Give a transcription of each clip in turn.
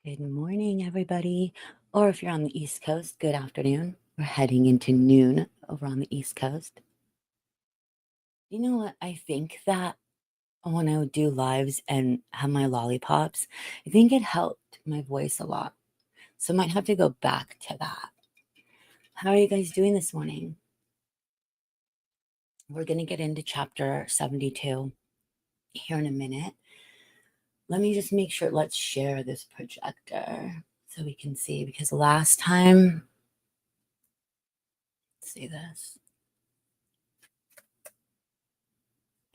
Good morning, everybody. Or if you're on the East Coast, good afternoon. We're heading into noon over on the East Coast. You know what? I think that when I would do lives and have my lollipops, I think it helped my voice a lot. So I might have to go back to that. How are you guys doing this morning? We're going to get into chapter 72 here in a minute. Let me just make sure, let's share this projector so we can see, because last time, let's see this.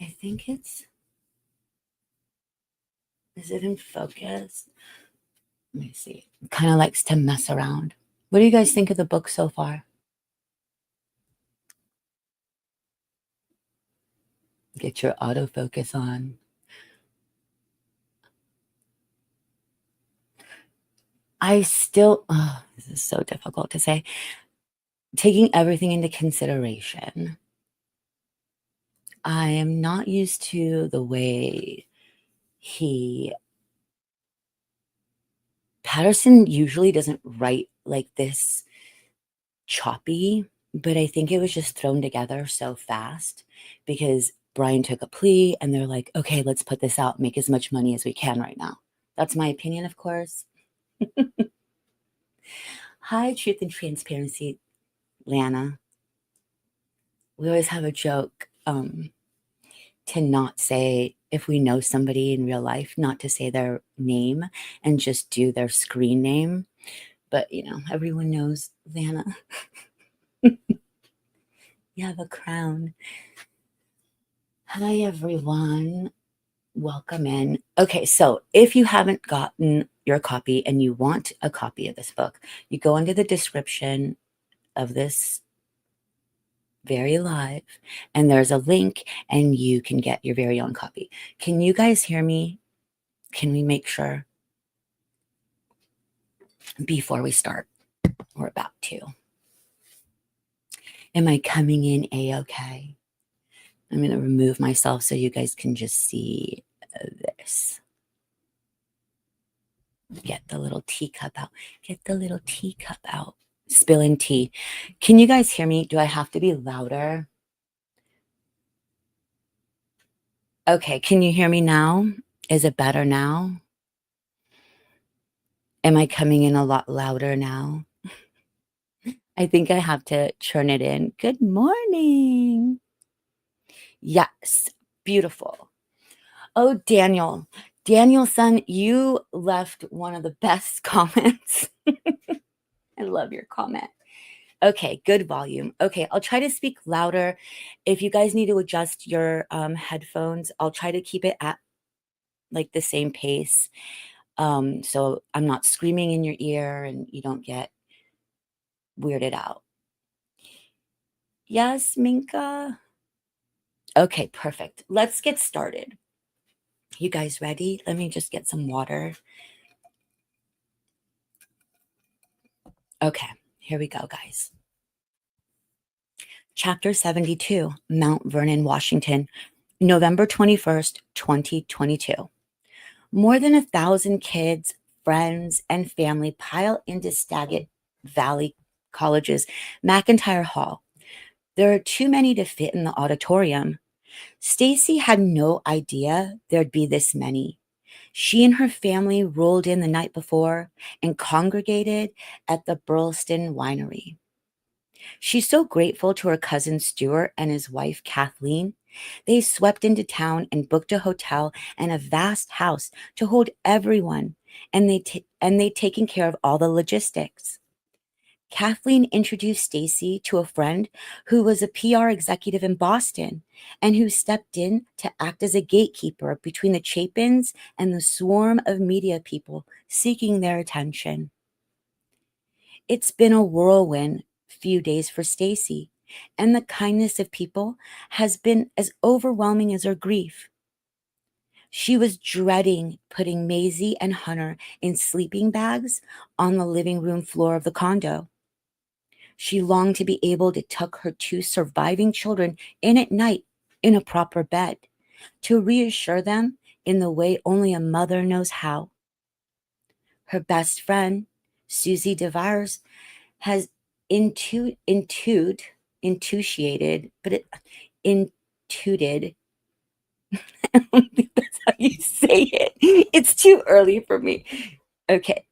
I think is it in focus? Let me see. Kind of likes to mess around. What do you guys think of the book so far? Get your autofocus on. This is so difficult to say. Taking everything into consideration, I am not used to the way Patterson usually doesn't write like this choppy, but I think it was just thrown together so fast because Brian took a plea and they're like, okay, let's put this out, make as much money as we can right now. That's my opinion, of course. Hi, Truth and Transparency, Lana. We always have a joke to not say, if we know somebody in real life, not to say their name and just do their screen name. But, everyone knows Zana. You have a crown. Hi, everyone. Welcome in. Okay, so if you haven't gotten your copy and you want a copy of this book, you go into the description of this very live and there's a link and you can get your very own copy. Can you guys hear me? Can we make sure before we start? We're about to. Am I coming in a-okay? I'm going to remove myself so you guys can just see this. Get the little teacup out. Get the little teacup out. Spilling tea. Can you guys hear me? Do I have to be louder? Okay, can you hear me now? Is it better now? Am I coming in a lot louder now? I think I have to turn it in. Good morning. Yes, beautiful. Oh, Daniel. Daniel, son, you left one of the best comments. I love your comment. Okay, good volume. Okay, I'll try to speak louder. If you guys need to adjust your headphones, I'll try to keep it at like the same pace. So I'm not screaming in your ear and you don't get weirded out. Yes, Minka? Okay, perfect. Let's get started. You guys ready? Let me just get some water. Okay, here we go, guys. Chapter 72, Mount Vernon, Washington, November 21st, 2022. More than 1,000 kids, friends, and family pile into Skagit Valley College's McIntyre Hall. There are too many to fit in the auditorium. Stacy had no idea there'd be this many. She and her family rolled in the night before and congregated at the Burleston Winery. She's so grateful to her cousin Stuart and his wife Kathleen. They swept into town and booked a hotel and a vast house to hold everyone, and they'd taken care of all the logistics. Kathleen introduced Stacy to a friend who was a PR executive in Boston and who stepped in to act as a gatekeeper between the Chapins and the swarm of media people seeking their attention. It's been a whirlwind few days for Stacy, and the kindness of people has been as overwhelming as her grief. She was dreading putting Maisie and Hunter in sleeping bags on the living room floor of the condo. She longed to be able to tuck her two surviving children in at night in a proper bed, to reassure them in the way only a mother knows how. Her best friend, Susie DeVires, has intuited, but it intuited. I don't think that's how you say it. It's too early for me. Okay,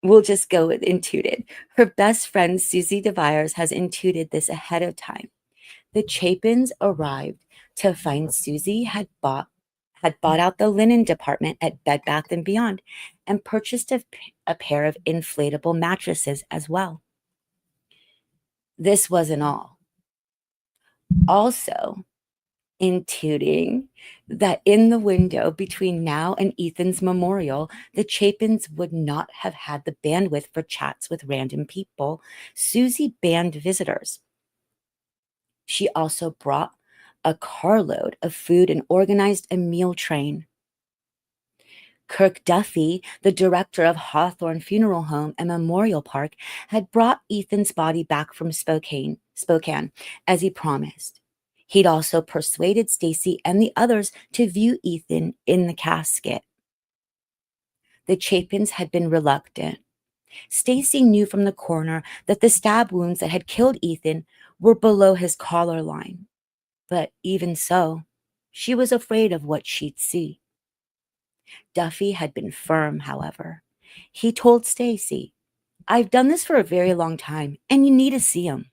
we'll just go with intuited. Her best friend, Susie DeVires, has intuited this ahead of time. The Chapins arrived to find Susie had bought out the linen department at Bed Bath and Beyond and purchased a pair of inflatable mattresses as well. This wasn't all. Also, intuiting that in the window between now and Ethan's memorial, the Chapins would not have had the bandwidth for chats with random people, Susie banned visitors. She also brought a carload of food and organized a meal train. Kirk Duffy, the director of Hawthorne Funeral Home and Memorial Park, had brought Ethan's body back from Spokane, as he promised. He'd also persuaded Stacy and the others to view Ethan in the casket. The Chapins had been reluctant. Stacy knew from the coroner that the stab wounds that had killed Ethan were below his collar line. But even so, she was afraid of what she'd see. Duffy had been firm, however. He told Stacy, "I've done this for a very long time, and you need to see him."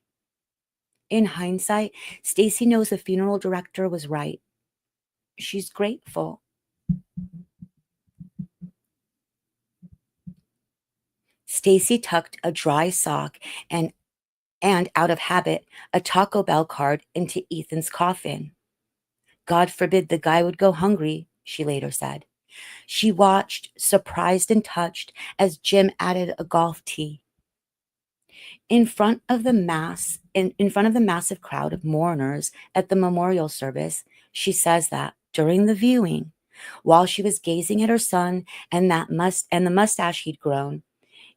In hindsight, Stacy knows the funeral director was right. She's grateful. Stacy tucked a dry sock and out of habit, a Taco Bell card into Ethan's coffin. God forbid the guy would go hungry, she later said. She watched, surprised and touched, as Jim added a golf tee. In front of the massive crowd of mourners at the memorial service, she says that during the viewing, while she was gazing at her son and the mustache he'd grown,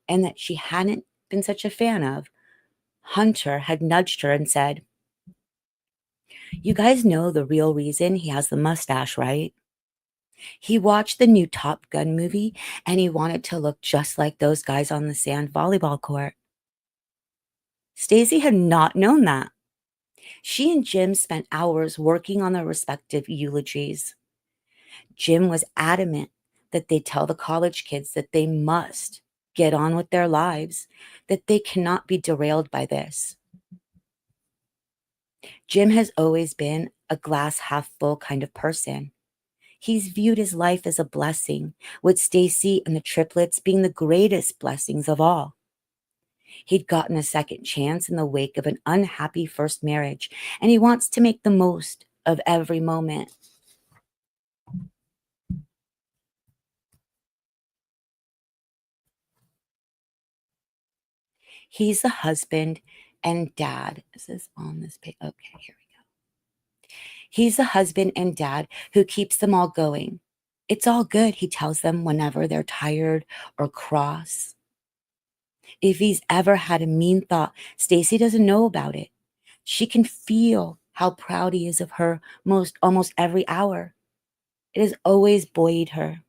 and that she hadn't been such a fan of, Hunter had nudged her and said, "You guys know the real reason he has the mustache, right? He watched the new Top Gun movie and he wanted to look just like those guys on the sand volleyball court." Stacy had not known that. She and Jim spent hours working on their respective eulogies. Jim was adamant that they tell the college kids that they must get on with their lives, that they cannot be derailed by this. Jim has always been a glass half full kind of person. He's viewed his life as a blessing, with Stacy and the triplets being the greatest blessings of all. He'd gotten a second chance in the wake of an unhappy first marriage, and he wants to make the most of every moment. He's the husband and dad. Is this on this page? Okay, here we go. He's the husband and dad who keeps them all going. It's all good, he tells them whenever they're tired or cross. If he's ever had a mean thought, Stacy doesn't know about it. She can feel how proud he is of her almost every hour. It has always buoyed her.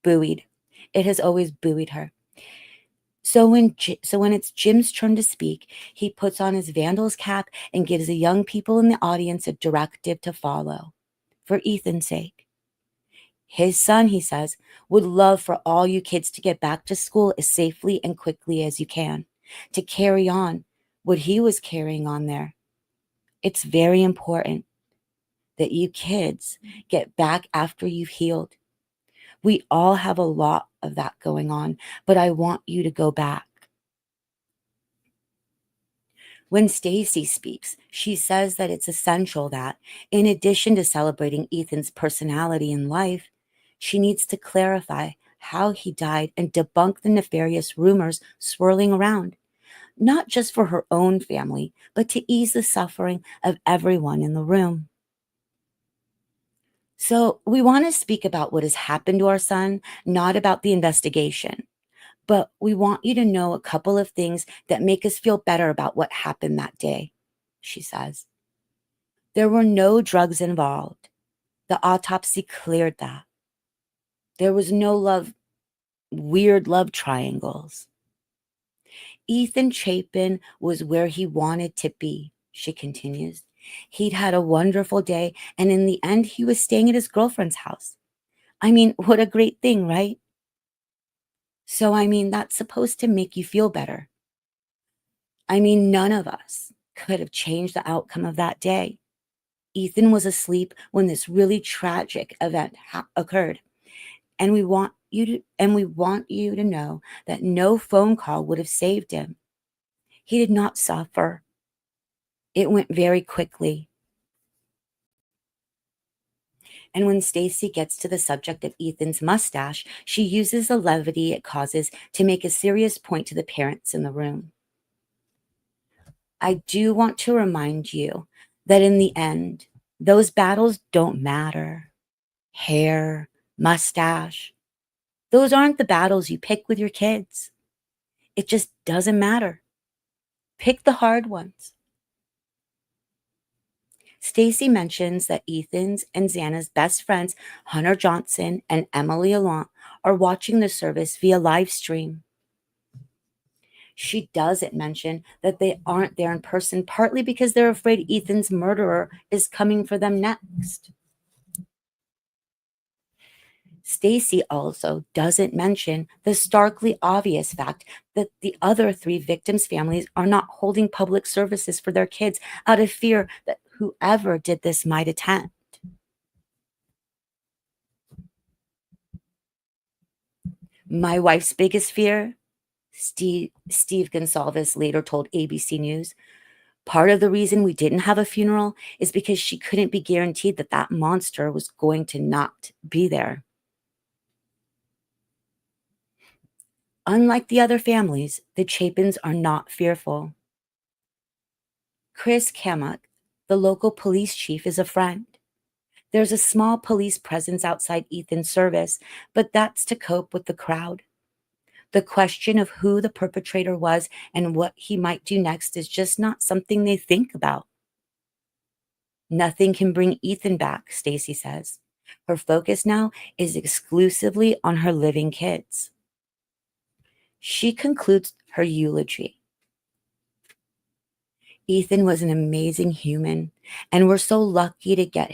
Buoyed. It has always buoyed her. So when it's Jim's turn to speak, he puts on his vandal's cap and gives the young people in the audience a directive to follow, for Ethan's sake. His son, he says, would love for all you kids to get back to school as safely and quickly as you can, to carry on what he was carrying on there. It's very important that you kids get back after you've healed. We all have a lot of that going on, but I want you to go back. When Stacy speaks, she says that it's essential that, in addition to celebrating Ethan's personality and life, she needs to clarify how he died and debunk the nefarious rumors swirling around, not just for her own family, but to ease the suffering of everyone in the room. So we want to speak about what has happened to our son, not about the investigation. But we want you to know a couple of things that make us feel better about what happened that day, she says. There were no drugs involved. The autopsy cleared that. There was no love weird love triangles. Ethan Chapin was where he wanted to be, she continues. He'd had a wonderful day, and in the end, he was staying at his girlfriend's house. I mean, what a great thing, right? So, I mean, that's supposed to make you feel better. I mean, none of us could have changed the outcome of that day. Ethan was asleep when this really tragic event occurred, and we want you to know that no phone call would have saved him. He did not suffer. It went very quickly. And when Stacy gets to the subject of Ethan's mustache, she uses the levity it causes to make a serious point to the parents in the room. I do want to remind you that in the end, those battles don't matter. Hair, mustache, those aren't the battles you pick with your kids. It just doesn't matter. Pick the hard ones. Stacy mentions that Ethan's and Zana's best friends, Hunter Johnson and Emily Allant, are watching the service via live stream. She doesn't mention that they aren't there in person, partly because they're afraid Ethan's murderer is coming for them next. Stacy also doesn't mention the starkly obvious fact that the other three victims' families are not holding public services for their kids out of fear that whoever did this might attend. My wife's biggest fear, Steve Gonsalves later told ABC News, part of the reason we didn't have a funeral is because she couldn't be guaranteed that that monster was going to not be there. Unlike the other families, the Chapins are not fearful. Chris Kamak, the local police chief, is a friend. There's a small police presence outside Ethan's service, but that's to cope with the crowd. The question of who the perpetrator was and what he might do next is just not something they think about. Nothing can bring Ethan back, Stacy says. Her focus now is exclusively on her living kids. She concludes her eulogy. Ethan was an amazing human, and we're so lucky to get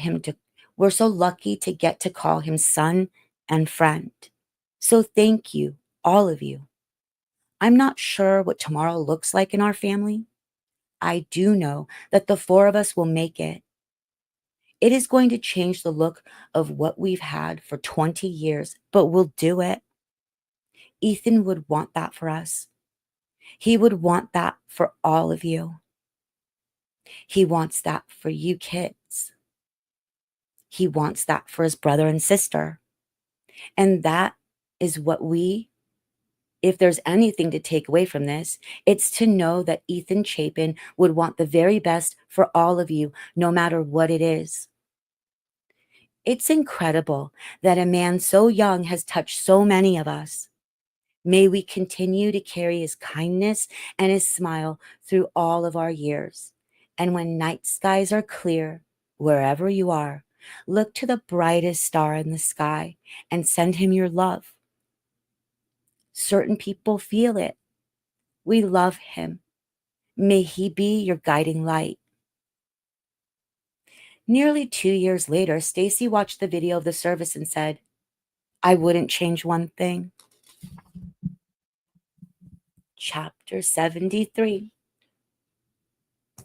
to call him son and friend. So thank you, all of you. I'm not sure what tomorrow looks like in our family. I do know that the four of us will make it. It is going to change the look of what we've had for 20 years, but we'll do it. Ethan would want that for us. He would want that for all of you. He wants that for you kids. He wants that for his brother and sister. And that is what if there's anything to take away from this, it's to know that Ethan Chapin would want the very best for all of you, no matter what it is. It's incredible that a man so young has touched so many of us. May we continue to carry his kindness and his smile through all of our years. And when night skies are clear, wherever you are, look to the brightest star in the sky and send him your love. Certain people feel it. We love him. May he be your guiding light. Nearly 2 years later, Stacy watched the video of the service and said, I wouldn't change one thing. Chapter 73,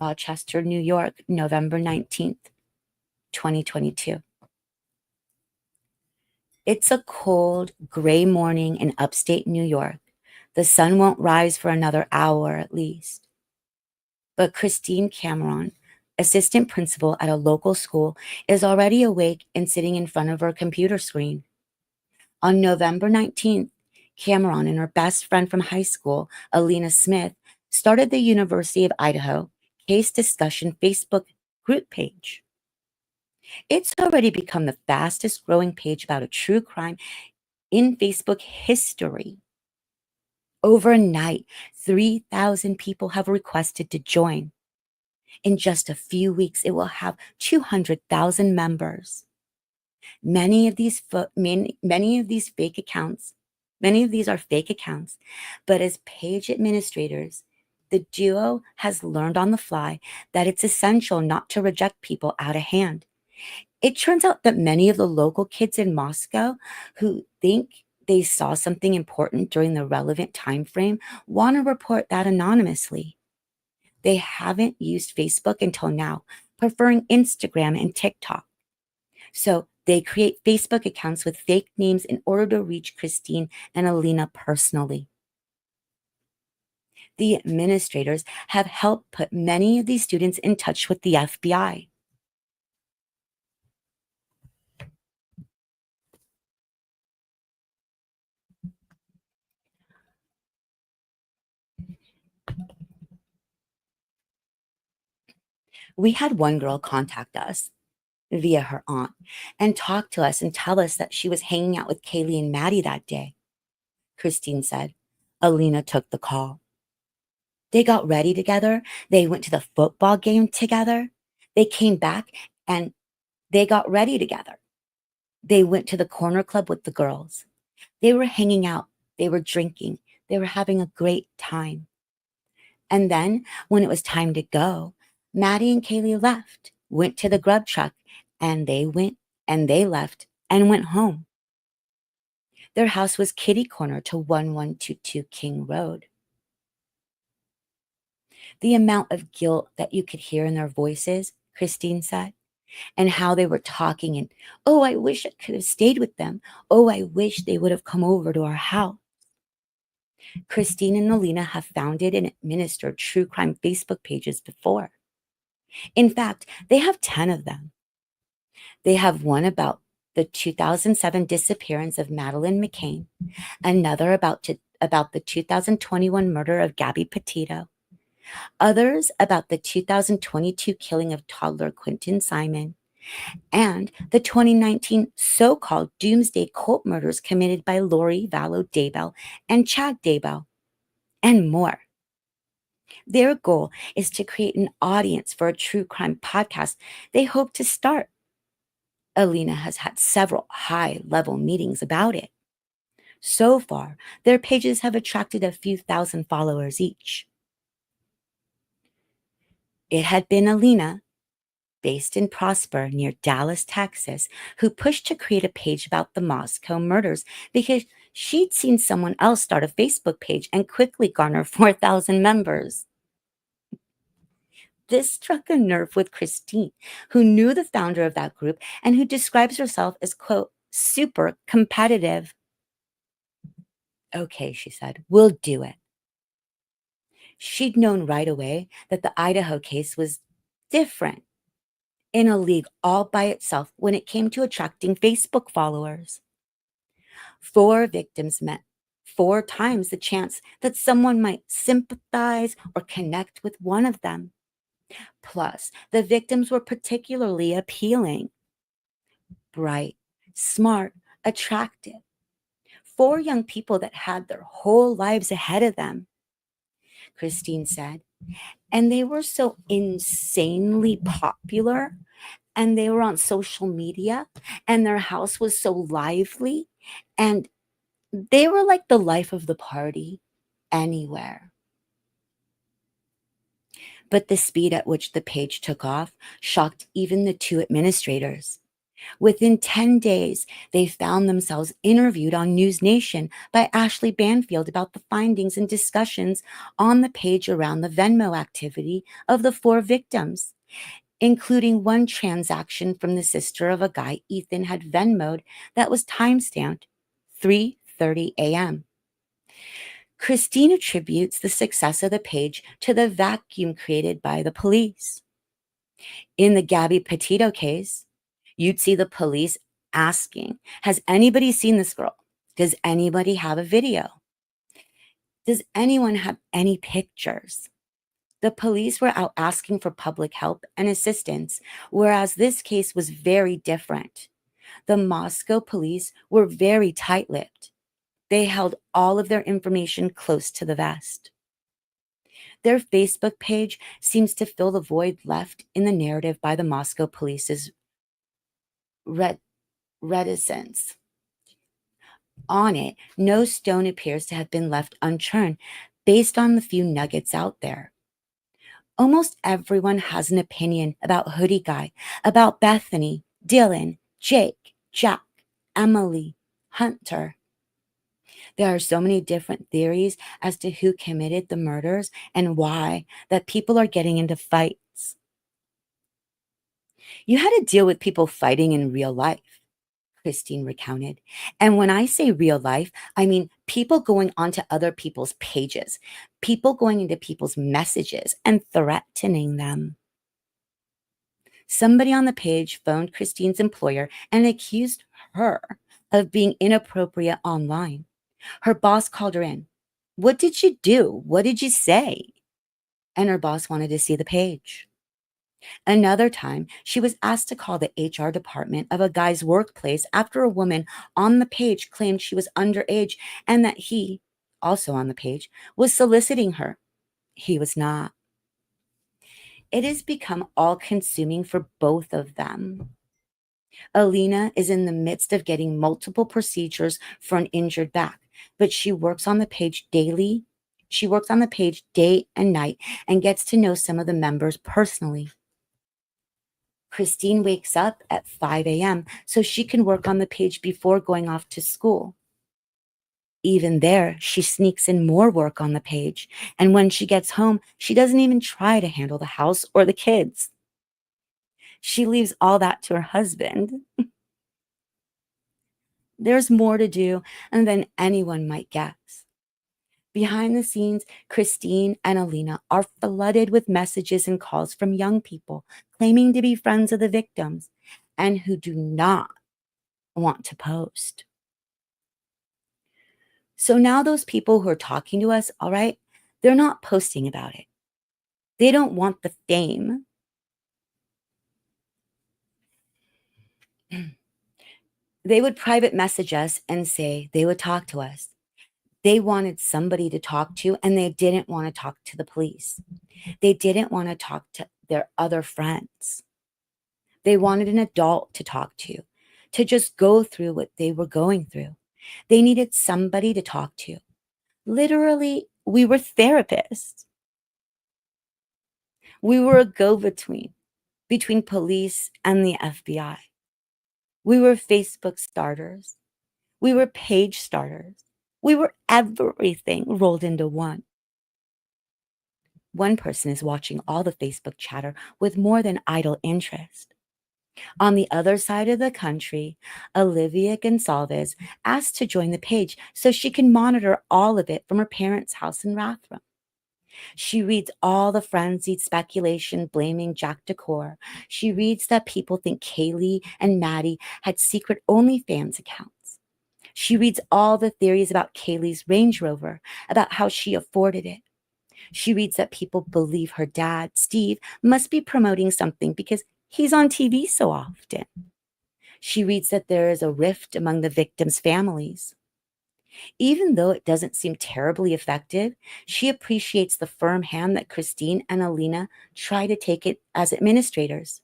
Rochester, New York, November 19th, 2022. It's a cold, gray morning in upstate New York. The sun won't rise for another hour at least. But Christine Cameron, assistant principal at a local school, is already awake and sitting in front of her computer screen. On November 19th, Cameron and her best friend from high school, Alina Smith, started the University of Idaho Case Discussion Facebook group page. It's already become the fastest growing page about a true crime in Facebook history. Overnight, 3,000 people have requested to join. In just a few weeks, it will have 200,000 members. Many of these fake accounts Many of these are fake accounts, but as page administrators, the duo has learned on the fly that it's essential not to reject people out of hand. It turns out that many of the local kids in Moscow who think they saw something important during the relevant time frame want to report that anonymously. They haven't used Facebook until now, preferring Instagram and TikTok. So they create Facebook accounts with fake names in order to reach Christine and Alina personally. The administrators have helped put many of these students in touch with the FBI. We had one girl contact us via her aunt and talk to us and tell us that she was hanging out with Kaylee and Maddie that day. Christine said. Alina took the call. They got ready together. They went to the football game together. They came back and they got ready together. They went to the corner club with the girls. They were hanging out. They were drinking. They were having a great time. And then when it was time to go, Maddie and Kaylee left, went to the grub truck, and they left and went home. Their house was kitty corner to 1122 King Road. The amount of guilt that you could hear in their voices, Christine said, and how they were talking and, oh, I wish I could have stayed with them. Oh, I wish they would have come over to our house. Christine and Alina have founded and administered true crime Facebook pages before. In fact, they have 10 of them. They have one about the 2007 disappearance of Madeleine McCain, another about the 2021 murder of Gabby Petito, others about the 2022 killing of toddler Quentin Simon, and the 2019 so-called doomsday cult murders committed by Lori Vallow Daybell and Chad Daybell, and more. Their goal is to create an audience for a true crime podcast they hope to start. Alina has had several high-level meetings about it. So far, their pages have attracted a few thousand followers each. It had been Alina, based in Prosper near Dallas, Texas, who pushed to create a page about the Moscow murders because she'd seen someone else start a Facebook page and quickly garner 4,000 members. This struck a nerve with Christine, who knew the founder of that group and who describes herself as, quote, super competitive. Okay, she said, we'll do it. She'd known right away that the Idaho case was different, in a league all by itself when it came to attracting Facebook followers. 4 victims meant 4 times the chance that someone might sympathize or connect with one of them. Plus, the victims were particularly appealing. Bright, smart, attractive. 4 young people that had their whole lives ahead of them, Christine said. And they were so insanely popular, and they were on social media, and their house was so lively, and they were like the life of the party anywhere. But the speed at which the page took off shocked even the 2 administrators. Within 10 days, they found themselves interviewed on News Nation by Ashley Banfield about the findings and discussions on the page around the Venmo activity of the 4 victims, including one transaction from the sister of a guy Ethan had Venmoed that was timestamped 3:30 a.m. Christine attributes the success of the page to the vacuum created by the police. In the Gabby Petito case, you'd see the police asking, has anybody seen this girl? Does anybody have a video? Does anyone have any pictures? The police were out asking for public help and assistance, whereas this case was very different. The Moscow police were very tight-lipped. They held all of their information close to the vest. Their Facebook page seems to fill the void left in the narrative by the Moscow police's reticence. On it, no stone appears to have been left unturned based on the few nuggets out there. Almost everyone has an opinion about Hoodie Guy, about Bethany, Dylan, Jake, Jack, Emily, Hunter. There are so many different theories as to who committed the murders and why that people are getting into fights. You had to deal with people fighting in real life, Christine recounted. And when I say real life, I mean people going onto other people's pages, people going into people's messages and threatening them. Somebody on the page phoned Christine's employer and accused her of being inappropriate online. Her boss called her in. What did you do? What did you say? And her boss wanted to see the page. Another time, she was asked to call the HR department of a guy's workplace after a woman on the page claimed she was underage and that he, also on the page, was soliciting her. He was not. It has become all consuming for both of them. Alina is in the midst of getting multiple procedures for an injured back, but she works on the page daily. She works on the page day and night and gets to know some of the members personally. Christine wakes up at 5 a.m. so she can work on the page before going off to school. Even there, she sneaks in more work on the page, and when she gets home, she doesn't even try to handle the house or the kids. She leaves all that to her husband. There's more to do than anyone might guess. Behind the scenes, Christine and Alina are flooded with messages and calls from young people claiming to be friends of the victims and who do not want to post. So now those people who are talking to us, all right, they're not posting about it. They don't want the fame. They would private message us and say they would talk to us. They wanted somebody to talk to, and they didn't want to talk to the police. They didn't want to talk to their other friends. They wanted an adult to talk to just go through what they were going through. They needed somebody to talk to. Literally, we were therapists. We were a between police and the FBI. We were Facebook starters. We were page starters. We were everything rolled into one. One person is watching all the Facebook chatter with more than idle interest. On the other side of the country, Olivia Gonsalves asked to join the page so she can monitor all of it from her parents' house in Rathdrum. She reads all the frenzied speculation blaming Jack Decor. She reads that people think Kaylee and Maddie had secret OnlyFans accounts. She reads all the theories about Kaylee's Range Rover, about how she afforded it. She reads that people believe her dad, Steve, must be promoting something because he's on TV so often. She reads that there is a rift among the victims' families. Even though it doesn't seem terribly effective, she appreciates the firm hand that Christine and Alina try to take it as administrators.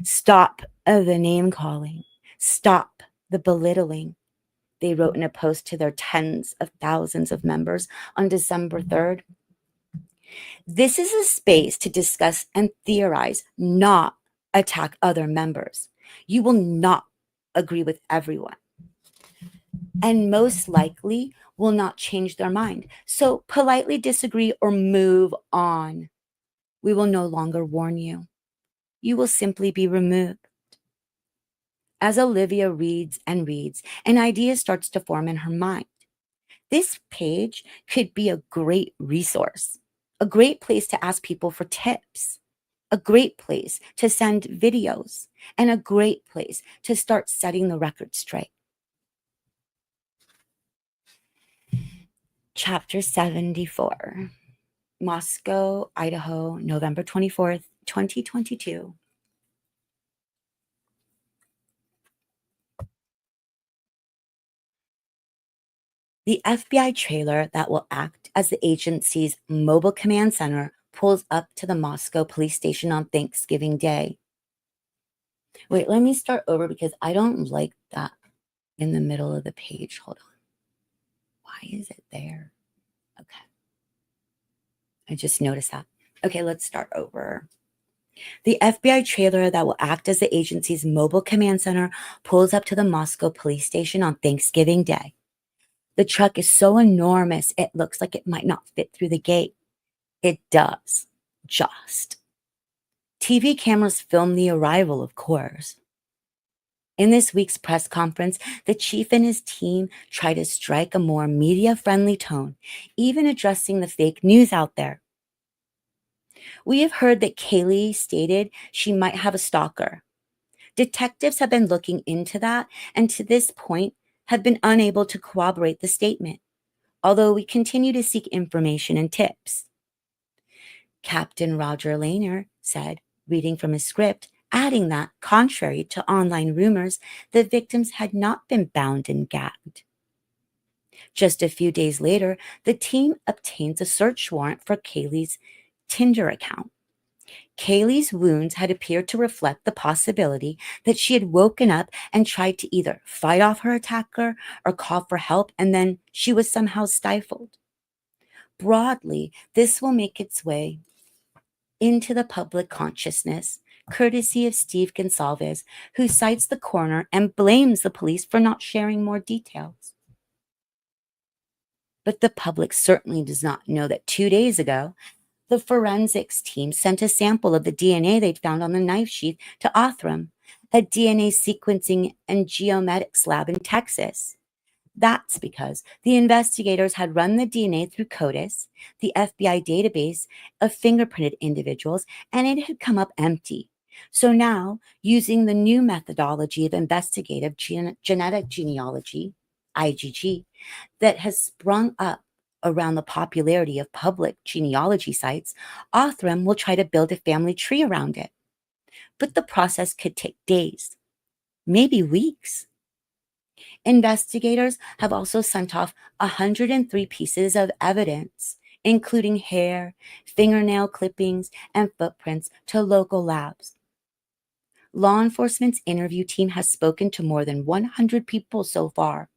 Stop the name calling. Stop the belittling. They wrote in a post to their tens of thousands of members on December 3rd. This is a space to discuss and theorize, not attack other members. You will not agree with everyone, and most likely will not change their mind. So politely disagree or move on. We will no longer warn you. You will simply be removed. As Olivia reads and reads, an idea starts to form in her mind. This page could be a great resource, a great place to ask people for tips, a great place to send videos, and a great place to start setting the record straight. Chapter 74, Moscow, Idaho, November 24th, 2022. The FBI trailer that will act as the agency's mobile command center pulls up to the Moscow police station on Thanksgiving Day. Wait, let me start over because I don't like that. in the middle of the page. Hold on. Why is it there? Okay. I just noticed that. Okay, let's start over. The FBI trailer that will act as the agency's mobile command center pulls up to the Moscow police station on Thanksgiving Day. The truck is so enormous it looks like it might not fit through the gate. It does. Just. TV cameras film the arrival, of course. In this week's press conference, the chief and his team try to strike a more media friendly tone, even addressing the fake news out there. We have heard that Kaylee stated she might have a stalker. Detectives have been looking into that and to this point have been unable to corroborate the statement, although we continue to seek information and tips. Captain Roger Lanier said, reading from his script, adding that, contrary to online rumors, the victims had not been bound and gagged. Just a few days later, the team obtains a search warrant for Kaylee's Tinder account. Kaylee's wounds had appeared to reflect the possibility that she had woken up and tried to either fight off her attacker or call for help, and then she was somehow stifled. Broadly, this will make its way into the public consciousness, courtesy of Steve Gonsalves, who cites the coroner and blames the police for not sharing more details. But the public certainly does not know that 2 days ago, the forensics team sent a sample of the DNA they'd found on the knife sheath to Othram, a DNA sequencing and geometics lab in Texas. That's because the investigators had run the DNA through CODIS, the FBI database of fingerprinted individuals, and it had come up empty. So now, using the new methodology of investigative genetic genealogy, IgG, that has sprung up around the popularity of public genealogy sites, Othram will try to build a family tree around it. But the process could take days, maybe weeks. Investigators have also sent off 103 pieces of evidence, including hair, fingernail clippings, and footprints, to local labs. Law enforcement's interview team has spoken to more than 100 people so far.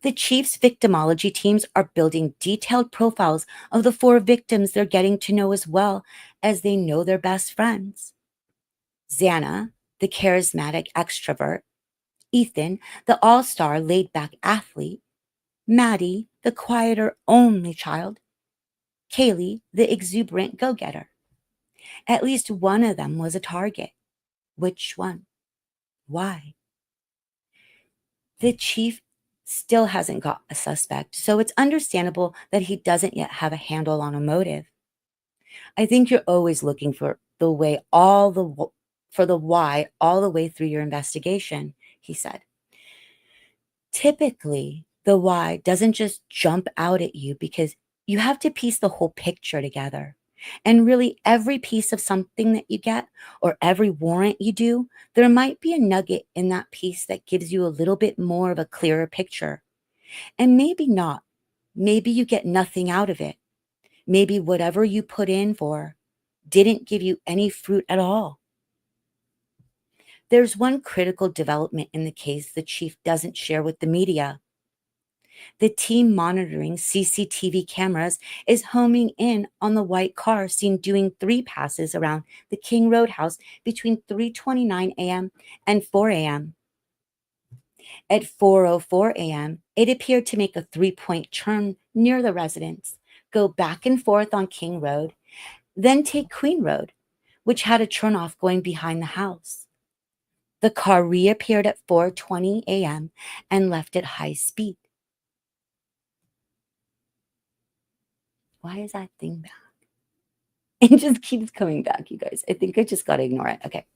The chief's victimology teams are building detailed profiles of the 4 victims they're getting to know as well as they know their best friends. Zana, the charismatic extrovert; Ethan, the all-star laid-back athlete; Maddie, the quieter only child; Kaylee, the exuberant go-getter. At least one of them was a target. Which one? Why? The chief still hasn't got a suspect, so it's understandable that he doesn't yet have a handle on a motive. I think you're always looking for the why all the way through your investigation, he said. Typically, the why doesn't just jump out at you because you have to piece the whole picture together. And really, every piece of something that you get or every warrant you do, there might be a nugget in that piece that gives you a little bit more of a clearer picture. And maybe not. Maybe you get nothing out of it. Maybe whatever you put in for didn't give you any fruit at all. There's one critical development in the case the chief doesn't share with the media. The team monitoring CCTV cameras is homing in on the white car seen doing 3 passes around the King Road house between 3:29 a.m. and 4 a.m. At 4:04 a.m., it appeared to make a 3-point turn near the residence, go back and forth on King Road, then take Queen Road, which had a turnoff going behind the house. The car reappeared at 4:20 a.m. and left at high speed. Why is that thing back? It just keeps coming back, you guys. I think I just got to ignore it. Okay.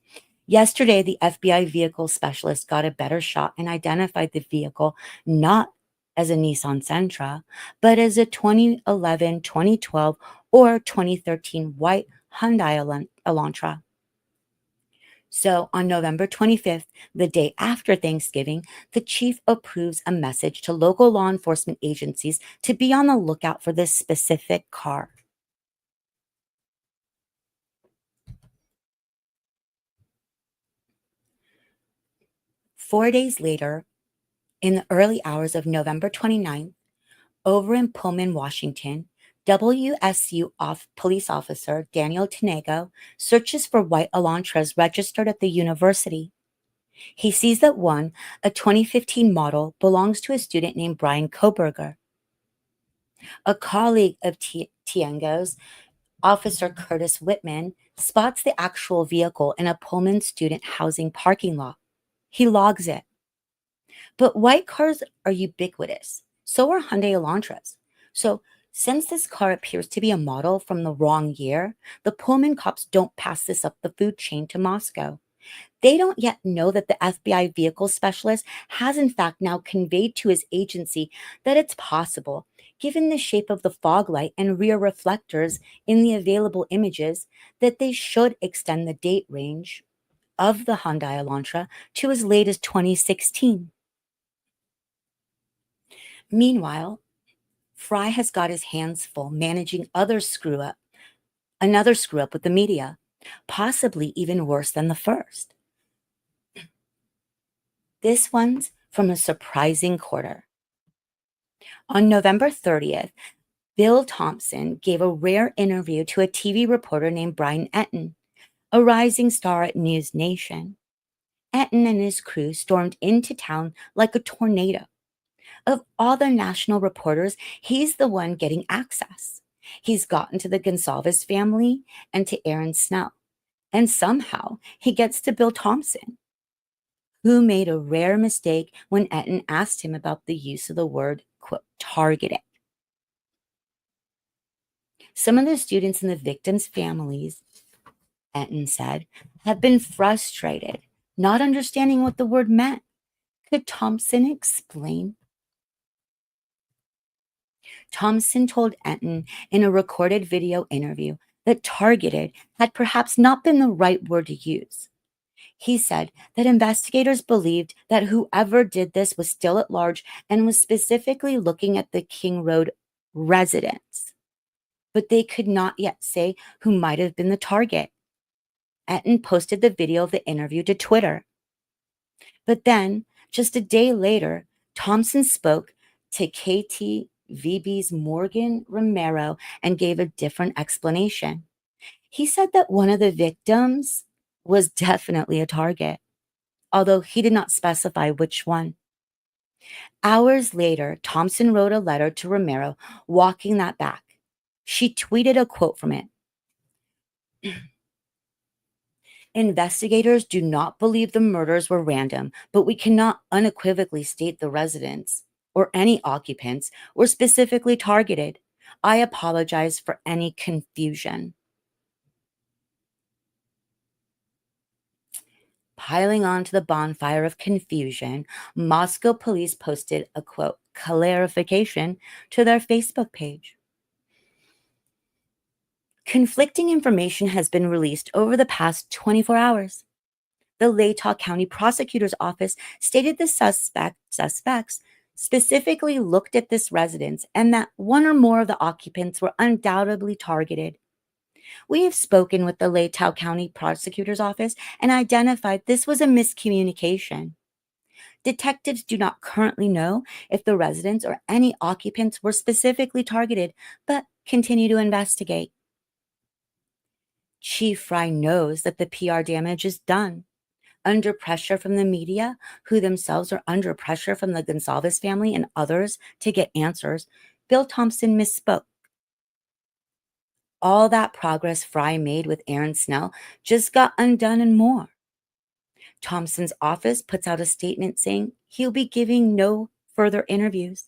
Yesterday, the FBI vehicle specialist got a better shot and identified the vehicle not as a Nissan Sentra, but as a 2011, 2012, or 2013 white Hyundai Elantra. So on November 25th, the day after Thanksgiving, the chief approves a message to local law enforcement agencies to be on the lookout for this specific car. 4 days later, in the early hours of November 29th, over in Pullman, Washington, WSU police officer Daniel Tenego searches for white Elantras registered at the university. He sees that one, a 2015 model, belongs to a student named Brian Koberger. A colleague of Tiengo's, Officer Curtis Whitman, spots the actual vehicle in a Pullman student housing parking lot. He logs it. But white cars are ubiquitous. So are Hyundai Elantras. So since this car appears to be a model from the wrong year, the Pullman cops don't pass this up the food chain to Moscow. They don't yet know that the FBI vehicle specialist has in fact now conveyed to his agency that it's possible, given the shape of the fog light and rear reflectors in the available images, that they should extend the date range of the Hyundai Elantra to as late as 2016. Meanwhile, Fry has got his hands full managing another screw up with the media, possibly even worse than the first. This one's from a surprising quarter. On November 30th, Bill Thompson gave a rare interview to a TV reporter named Brian Etten, a rising star at News Nation. Etten and his crew stormed into town like a tornado. Of all the national reporters, he's the one getting access. He's gotten to the Gonsalves family and to Aaron Snell. And somehow he gets to Bill Thompson, who made a rare mistake when Etten asked him about the use of the word, quote, targeting. Some of the students in the victims' families, Etten said, have been frustrated, not understanding what the word meant. Could Thompson explain? Thompson told Etten in a recorded video interview that targeted had perhaps not been the right word to use. He said that investigators believed that whoever did this was still at large and was specifically looking at the King Road residence, but they could not yet say who might have been the target. Etten posted the video of the interview to Twitter. But then, just a day later, Thompson spoke to KTVB's Morgan Romero and gave a different explanation. He said that one of the victims was definitely a target, although he did not specify which one. Hours later, Thompson wrote a letter to Romero walking that back. She tweeted a quote from it. Investigators do not believe the murders were random, but we cannot unequivocally state the residents or any occupants were specifically targeted. I apologize for any confusion. Piling onto the bonfire of confusion, Moscow police posted a quote, clarification to their Facebook page. Conflicting information has been released over the past 24 hours. The Latah County Prosecutor's Office stated the suspects specifically looked at this residence and that one or more of the occupants were undoubtedly targeted. We have spoken with the Latah County Prosecutor's Office and identified this was a miscommunication. Detectives do not currently know if the residents or any occupants were specifically targeted, but continue to investigate. Chief Fry knows that the PR damage is done. Under pressure from the media, who themselves are under pressure from the Gonsalves family and others to get answers, Bill Thompson misspoke. All that progress Fry made with Aaron Snell just got undone and more. Thompson's office puts out a statement saying he'll be giving no further interviews.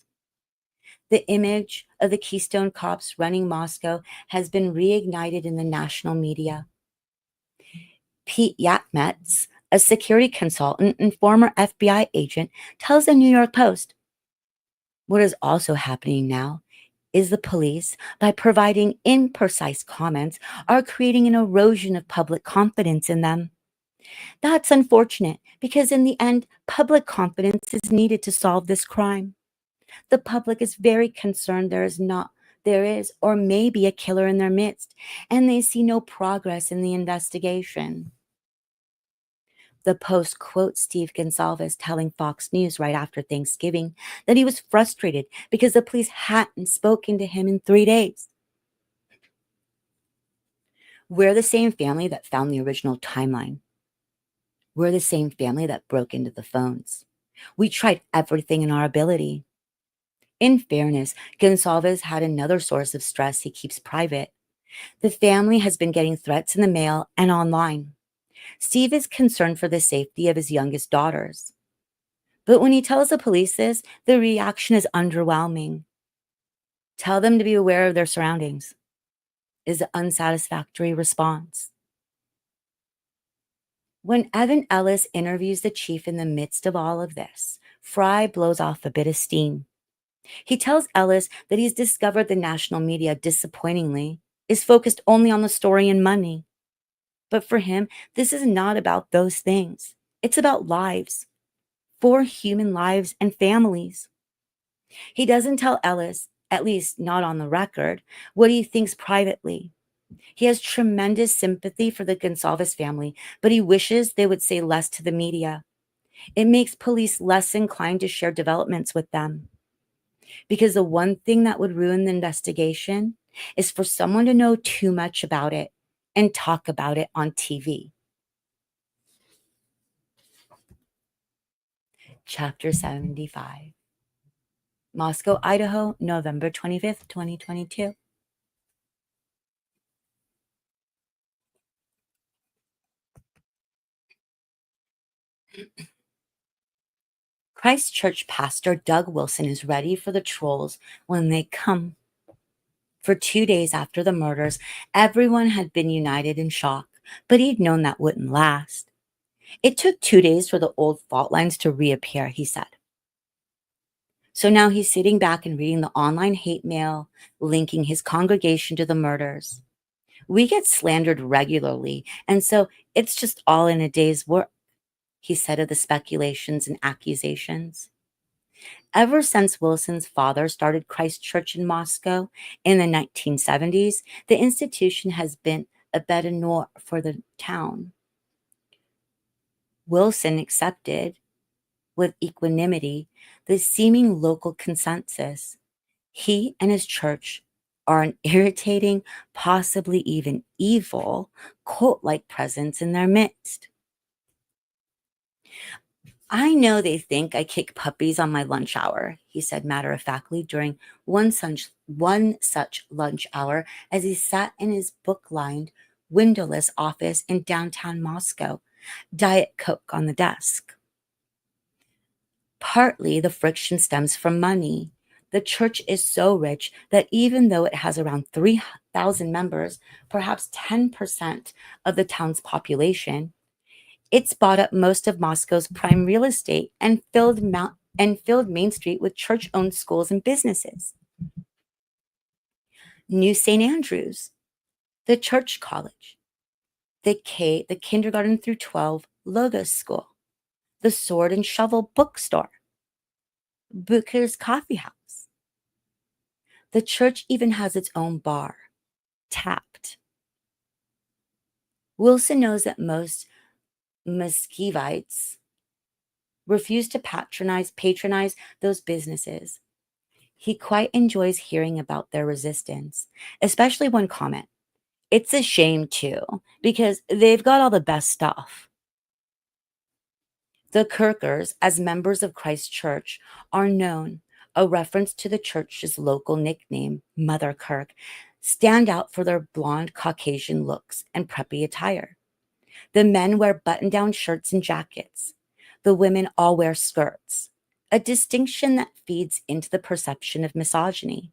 The image of the Keystone cops running Moscow has been reignited in the national media. Pete Yatmetz, a security consultant and former FBI agent, tells the New York Post, what is also happening now is the police, by providing imprecise comments, are creating an erosion of public confidence in them. That's unfortunate because in the end, public confidence is needed to solve this crime. The public is very concerned there is or may be a killer in their midst, and they see no progress in the investigation. The Post quotes Steve Gonsalves telling Fox News right after Thanksgiving that he was frustrated because the police hadn't spoken to him in 3 days. We're the same family that found the original timeline. We're the same family that broke into the phones. We tried everything in our ability. In fairness, Gonsalves had another source of stress he keeps private. The family has been getting threats in the mail and online. Steve is concerned for the safety of his youngest daughters. But when he tells the police this, the reaction is underwhelming. Tell them to be aware of their surroundings is the unsatisfactory response. When Evan Ellis interviews the chief in the midst of all of this, Fry blows off a bit of steam. He tells Ellis that he's discovered the national media, disappointingly, is focused only on the story and money. But for him, this is not about those things. It's about lives, 4 human lives and families. He doesn't tell Ellis, at least not on the record, what he thinks privately. He has tremendous sympathy for the Gonsalves family, but he wishes they would say less to the media. It makes police less inclined to share developments with them. Because the one thing that would ruin the investigation is for someone to know too much about it and talk about it on TV. Chapter 75. Moscow, Idaho, November 25th, 2022. Christchurch pastor Doug Wilson is ready for the trolls when they come. For 2 days after the murders, everyone had been united in shock, but he'd known that wouldn't last. It took 2 days for the old fault lines to reappear, he said. So now he's sitting back and reading the online hate mail, linking his congregation to the murders. We get slandered regularly, and so it's just all in a day's work, he said of the speculations and accusations. Ever since Wilson's father started Christ Church in Moscow in the 1970s, the institution has been a bête noire for the town. Wilson accepted, with equanimity, the seeming local consensus. He and his church are an irritating, possibly even evil, cult-like presence in their midst. I know they think I kick puppies on my lunch hour, he said matter-of-factly during one such lunch hour as he sat in his book-lined, windowless office in downtown Moscow, Diet Coke on the desk. Partly the friction stems from money. The church is so rich that even though it has around 3,000 members, perhaps 10% of the town's population, it's bought up most of Moscow's prime real estate and filled Main Street with church-owned schools and businesses. New St. Andrews, the church college, the kindergarten through 12 Logos school, the Sword and Shovel bookstore, Booker's coffee house. The church even has its own bar, Tapped. Wilson knows that most Muscovites refuse to patronize those businesses. He quite enjoys hearing about their resistance, especially one comment. It's a shame too, because they've got all the best stuff. The Kirkers, as members of Christ Church, are known, a reference to the church's local nickname, Mother Kirk, stand out for their blonde Caucasian looks and preppy attire. The men wear button-down shirts and jackets. The women all wear skirts, a distinction that feeds into the perception of misogyny.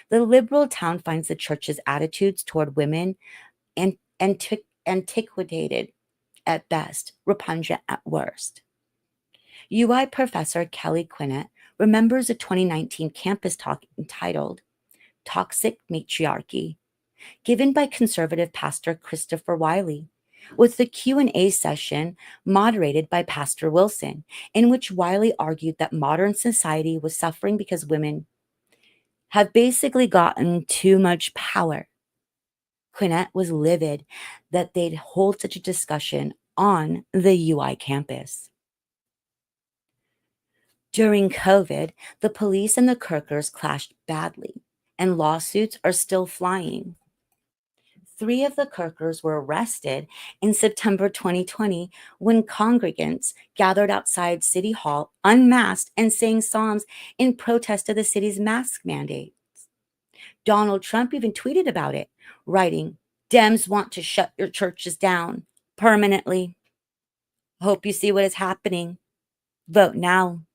The liberal town finds the church's attitudes toward women antiquated at best, repugnant at worst. UI professor Kelly Quinnett remembers a 2019 campus talk entitled Toxic Matriarchy, given by conservative pastor Christopher Wiley, with the Q&A session moderated by Pastor Wilson, in which Wiley argued that modern society was suffering because women have basically gotten too much power. Quinnett was livid that they'd hold such a discussion on the UI campus. During COVID, the police and the Kirkers clashed badly, and lawsuits are still flying. Three of the Kirkers were arrested in September 2020 when congregants gathered outside City Hall unmasked and sang psalms in protest of the city's mask mandate. Donald Trump even tweeted about it, writing, "Dems want to shut your churches down permanently. Hope you see what is happening. Vote now."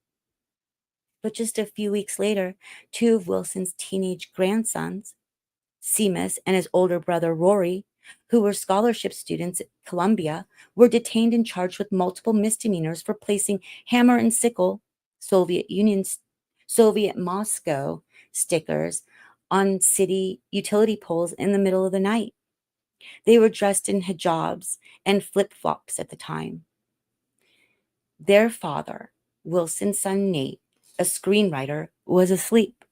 But just a few weeks later, two of Wilson's teenage grandsons, Seamus and his older brother Rory, who were scholarship students at Columbia, were detained and charged with multiple misdemeanors for placing hammer and sickle, Soviet Union, Soviet Moscow stickers on city utility poles in the middle of the night. They were dressed in hijabs and flip-flops at the time. Their father, Wilson's son Nate, a screenwriter, was asleep,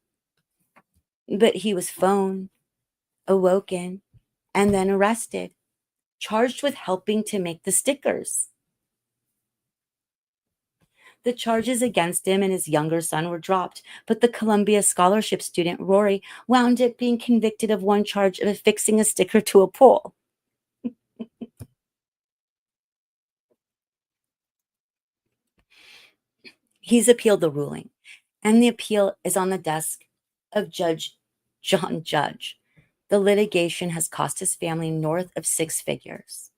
but he was phoned, awoken, and then arrested, charged with helping to make the stickers. The charges against him and his younger son were dropped, but the Columbia scholarship student Rory wound up being convicted of one charge of affixing a sticker to a pole. He's appealed the ruling, and the appeal is on the desk of Judge John Judge. The litigation has cost his family north of six figures.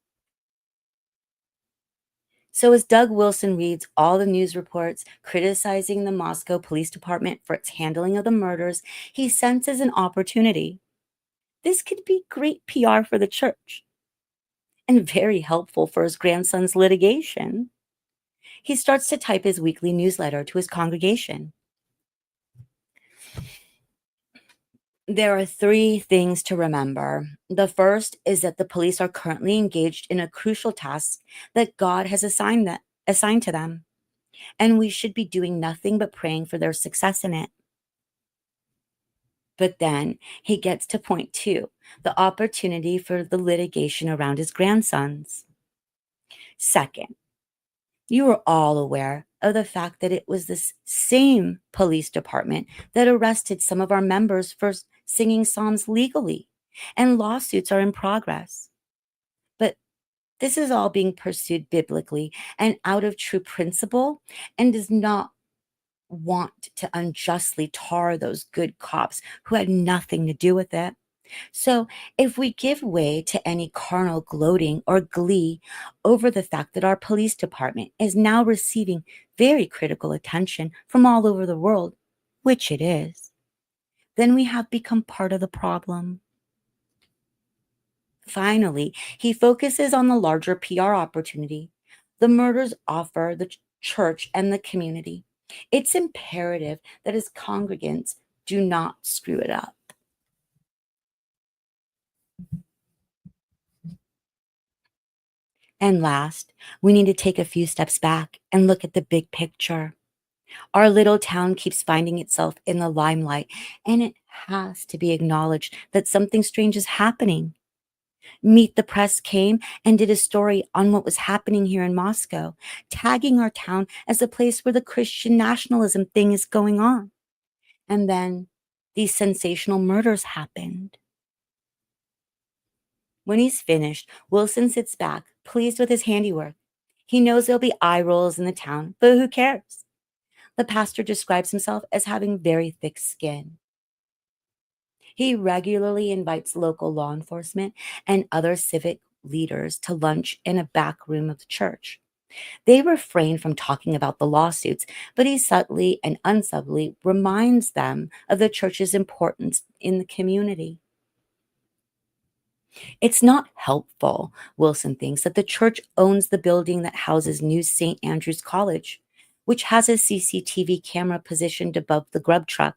So, as Doug Wilson reads all the news reports criticizing the Moscow Police Department for its handling of the murders, he senses an opportunity. This could be great PR for the church and very helpful for his grandson's litigation. He starts to type his weekly newsletter to his congregation. There are three things to remember. The first is that the police are currently engaged in a crucial task that God has assigned to them, and we should be doing nothing but praying for their success in it. But then he gets to point two, the opportunity for the litigation around his grandsons. Second, you are all aware of the fact that it was this same police department that arrested some of our members for singing psalms legally, and lawsuits are in progress. But this is all being pursued biblically and out of true principle, and does not want to unjustly tar those good cops who had nothing to do with it. So, if we give way to any carnal gloating or glee over the fact that our police department is now receiving very critical attention from all over the world, which it is, then we have become part of the problem. Finally, he focuses on the larger PR opportunity. The murders offer the church and the community. It's imperative that his congregants do not screw it up. And last, we need to take a few steps back and look at the big picture. Our little town keeps finding itself in the limelight, and it has to be acknowledged that something strange is happening. Meet the Press came and did a story on what was happening here in Moscow, tagging our town as a place where the Christian nationalism thing is going on. And then these sensational murders happened. When he's finished, Wilson sits back, pleased with his handiwork. He knows there'll be eye rolls in the town, but who cares? The pastor describes himself as having very thick skin. He regularly invites local law enforcement and other civic leaders to lunch in a back room of the church. They refrain from talking about the lawsuits, but he subtly and unsubtly reminds them of the church's importance in the community. It's not helpful, Wilson thinks, that the church owns the building that houses New St. Andrew's College, which has a CCTV camera positioned above the grub truck.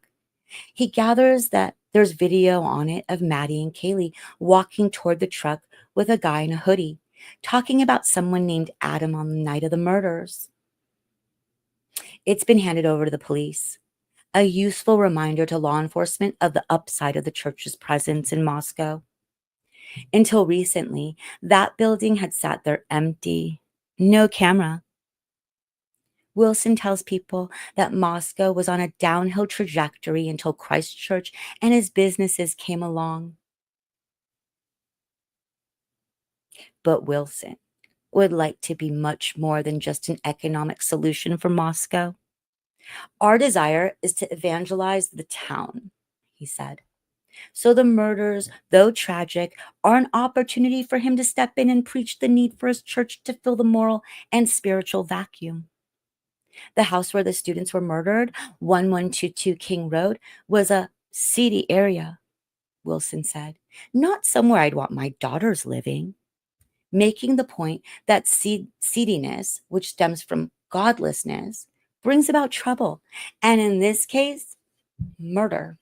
He gathers that there's video on it of Maddie and Kaylee walking toward the truck with a guy in a hoodie, talking about someone named Adam on the night of the murders. It's been handed over to the police, a useful reminder to law enforcement of the upside of the church's presence in Moscow. Until recently, that building had sat there empty, no camera. Wilson tells people that Moscow was on a downhill trajectory until Christchurch and his businesses came along. But Wilson would like to be much more than just an economic solution for Moscow. Our desire is to evangelize the town, he said. So the murders, though tragic, are an opportunity for him to step in and preach the need for his church to fill the moral and spiritual vacuum. The house where the students were murdered, 1122 King Road, was a seedy area, Wilson said. Not somewhere I'd want my daughters living. Making the point that seediness, which stems from godlessness, brings about trouble. And in this case, murder.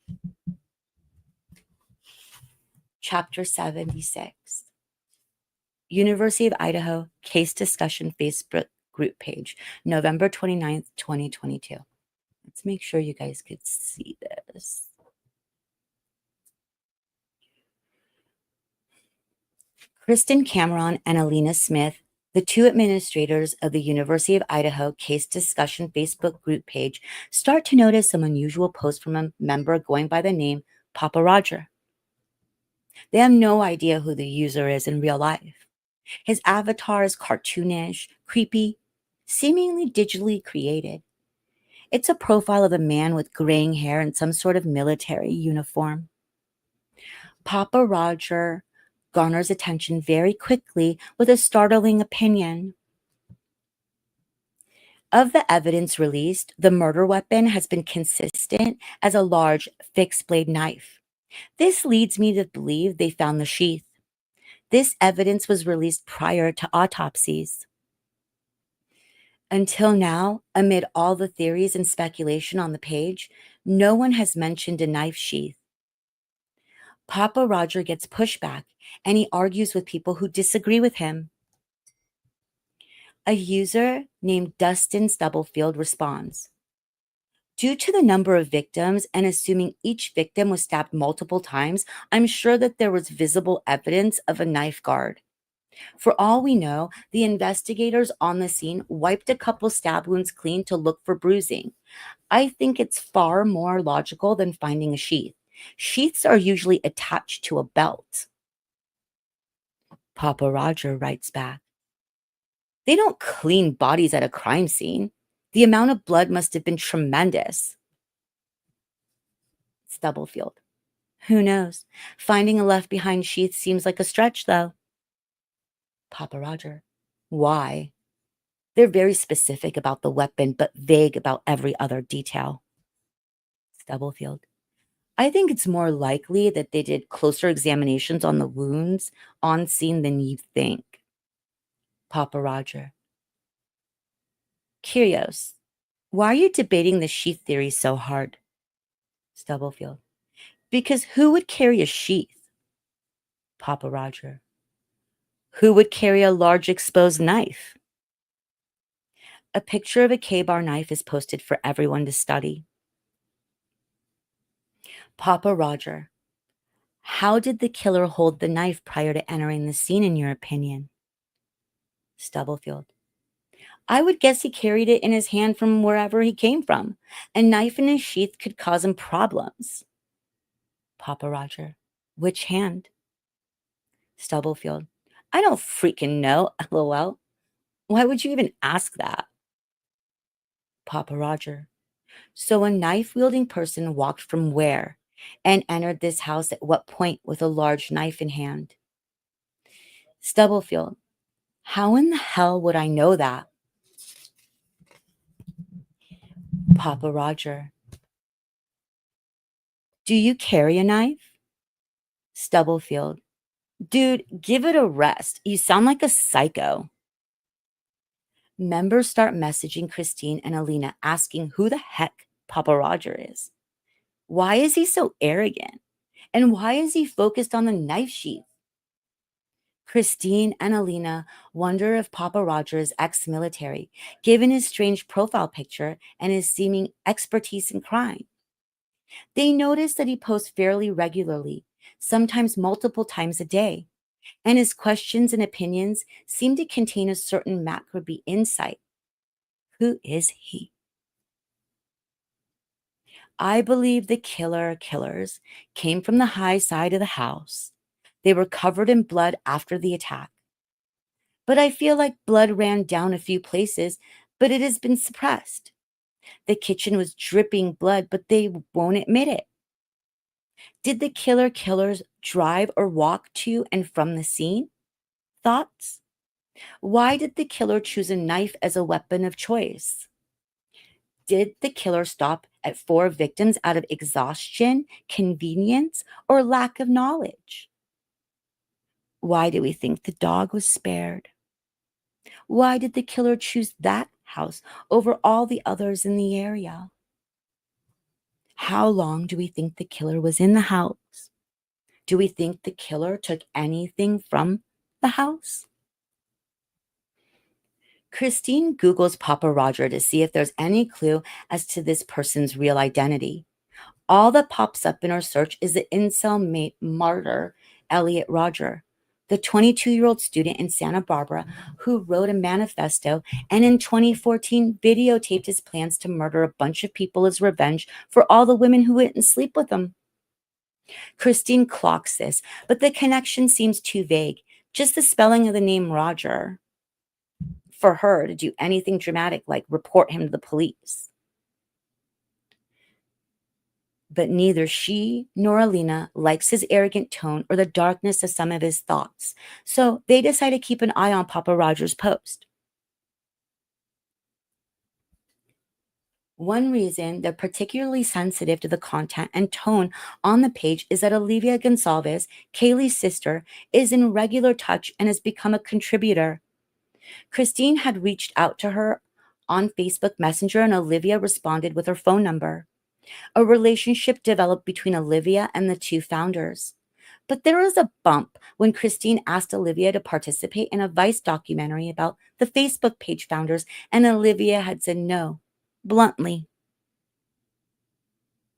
Chapter 76. University of Idaho Case Discussion Facebook group page, November 29th, 2022. Let's make sure you guys could see this. Kristen Cameron and Alina Smith, the two administrators of the University of Idaho Case Discussion Facebook group page, start to notice some unusual posts from a member going by the name Papa Roger. They have no idea who the user is in real life. His avatar is cartoonish, creepy, seemingly digitally created. It's a profile of a man with graying hair and some sort of military uniform. Papa Roger garners attention very quickly with a startling opinion. Of the evidence released, the murder weapon has been consistent as a large fixed blade knife. This leads me to believe they found the sheath. This evidence was released prior to autopsies. Until now, amid all the theories and speculation on the page, no one has mentioned a knife sheath. Papa Roger gets pushback, and he argues with people who disagree with him. A user named Dustin Stubblefield responds, "Due to the number of victims and assuming each victim was stabbed multiple times, I'm sure that there was visible evidence of a knife guard. For all we know, the investigators on the scene wiped a couple stab wounds clean to look for bruising. I think it's far more logical than finding a sheath. Sheaths are usually attached to a belt." Papa Roger writes back, "They don't clean bodies at a crime scene. The amount of blood must have been tremendous." Stubblefield, "Who knows? Finding a left behind sheath seems like a stretch, though." Papa Roger, "Why?" "They're very specific about the weapon, but vague about every other detail." Stubblefield, "I think it's more likely that they did closer examinations on the wounds on scene than you think." Papa Roger, "Curious. Why are you debating the sheath theory so hard?" Stubblefield, "Because who would carry a sheath?" Papa Roger, "Who would carry a large exposed knife?" A picture of a K-bar knife is posted for everyone to study. Papa Roger, "How did the killer hold the knife prior to entering the scene, in your opinion?" Stubblefield, "I would guess he carried it in his hand from wherever he came from. A knife in his sheath could cause him problems." Papa Roger, "Which hand?" Stubblefield, "I don't freaking know, lol. Why would you even ask that?" Papa Roger, "So a knife-wielding person walked from where and entered this house at what point with a large knife in hand?" Stubblefield, "How in the hell would I know that?" Papa Roger, "Do you carry a knife?" Stubblefield, "Dude, give it a rest. You sound like a psycho." Members start messaging Christine and Alina asking who the heck Papa Roger is. Why is he so arrogant? And why is he focused on the knife sheath? Christine and Alina wonder if Papa Roger is ex-military, given his strange profile picture and his seeming expertise in crime. They notice that he posts fairly regularly, sometimes multiple times a day. and his questions and opinions seem to contain a certain Macrobe insight. Who is he? I believe the killers came from the high side of the house. They were covered in blood after the attack. But I feel like blood ran down a few places, but it has been suppressed. The kitchen was dripping blood, but they won't admit it. Did the killers drive or walk to and from the scene? Thoughts? Why did the killer choose a knife as a weapon of choice? Did the killer stop at four victims out of exhaustion, convenience, or lack of knowledge? Why do we think the dog was spared? Why did the killer choose that house over all the others in the area? How long do we think the killer was in the house? Do we think the killer took anything from the house? Christine Googles Papa Roger to see if there's any clue as to this person's real identity. All that pops up in her search is the incel mate martyr, Elliot Roger, the 22-year-old student in Santa Barbara who wrote a manifesto and in 2014 videotaped his plans to murder a bunch of people as revenge for all the women who wouldn't sleep with him. Christine clocks this, but the connection seems too vague. Just the spelling of the name Roger for her to do anything dramatic like report him to the police. But neither she nor Alina likes his arrogant tone or the darkness of some of his thoughts, so they decide to keep an eye on Papa Roger's post. One reason they're particularly sensitive to the content and tone on the page is that Olivia Gonsalves, Kaylee's sister, is in regular touch and has become a contributor. Christine had reached out to her on Facebook Messenger, and Olivia responded with her phone number. A relationship developed between Olivia and the two founders. But there was a bump when Christine asked Olivia to participate in a Vice documentary about the Facebook page founders, and Olivia had said no, bluntly.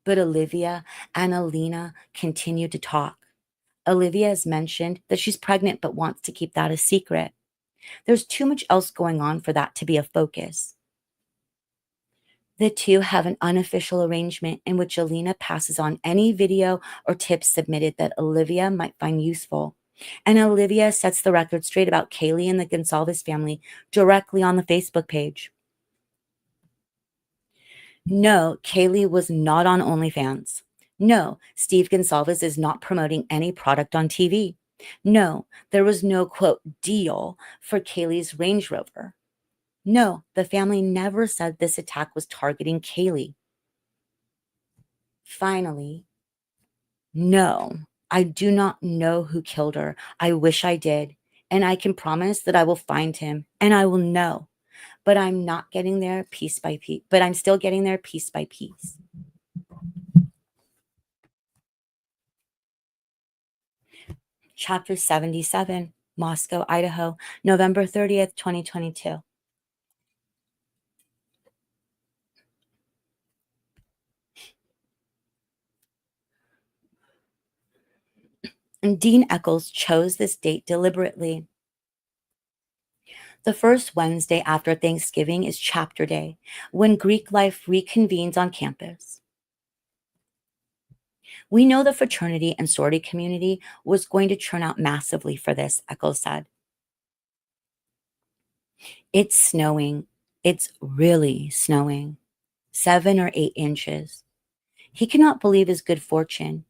But Olivia and Alina continued to talk. Olivia has mentioned that she's pregnant but wants to keep that a secret. There's too much else going on for that to be a focus. The two have an unofficial arrangement in which Alina passes on any video or tips submitted that Olivia might find useful. And Olivia sets the record straight about Kaylee and the Gonsalves family directly on the Facebook page. No, Kaylee was not on OnlyFans. No, Steve Gonsalves is not promoting any product on TV. No, there was no, quote, deal for Kaylee's Range Rover. No, the family never said this attack was targeting Kaylee. Finally, no, I do not know who killed her. I wish I did. And I can promise that I will find him and I will know. But I'm not getting there piece by piece. But I'm still getting there piece by piece. Chapter 77, Moscow, Idaho, November 30th, 2022. And Dean Eccles chose this date deliberately. The first Wednesday after Thanksgiving is chapter day, when Greek life reconvenes on campus. We know the fraternity and sorority community was going to turn out massively for this, Eccles said. It's snowing. It's really snowing. 7 or 8 inches. He cannot believe his good fortune.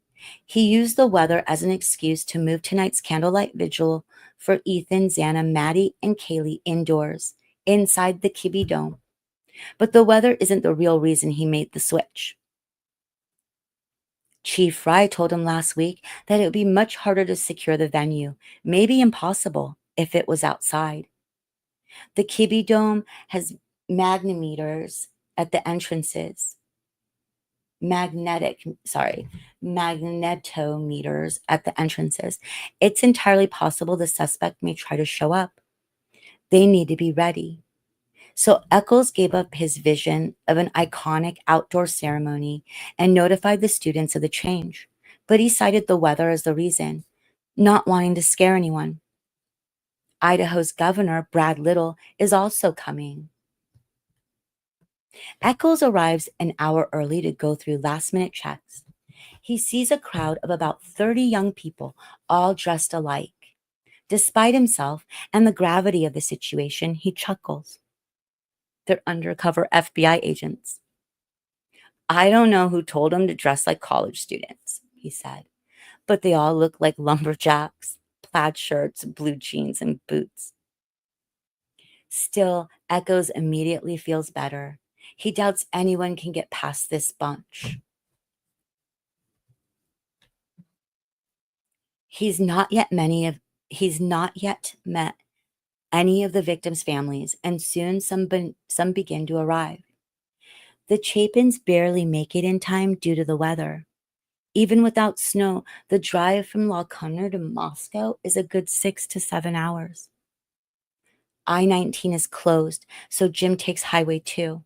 He used the weather as an excuse to move tonight's candlelight vigil for Ethan, Zana, Maddie, and Kaylee indoors, inside the Kibbe Dome. But the weather isn't the real reason he made the switch. Chief Fry told him last week that it would be much harder to secure the venue, maybe impossible, if it was outside. The Kibbe Dome has magnetometers at the entrances. Magnetometers at the entrances. It's entirely possible the suspect may try to show up. They need to be ready. So Eccles gave up his vision of an iconic outdoor ceremony and notified the students of the change. But he cited the weather as the reason. not wanting to scare anyone. Idaho's governor, Brad Little, is also coming. Eccles arrives an hour early to go through last minute checks. He sees a crowd of about 30 young people, all dressed alike. Despite himself and the gravity of the situation, he chuckles. They're undercover FBI agents. I don't know who told him to dress like college students, he said, but they all look like lumberjacks, plaid shirts, blue jeans, and boots. Still, Echoes immediately feels better. He doubts anyone can get past this bunch. He's not yet met any of the victims' families, and soon some begin to arrive. The Chapins barely make it in time due to the weather. Even without snow, the drive from Laconia to Moscow is a good 6 to 7 hours. I-19 is closed, so Jim takes Highway 2.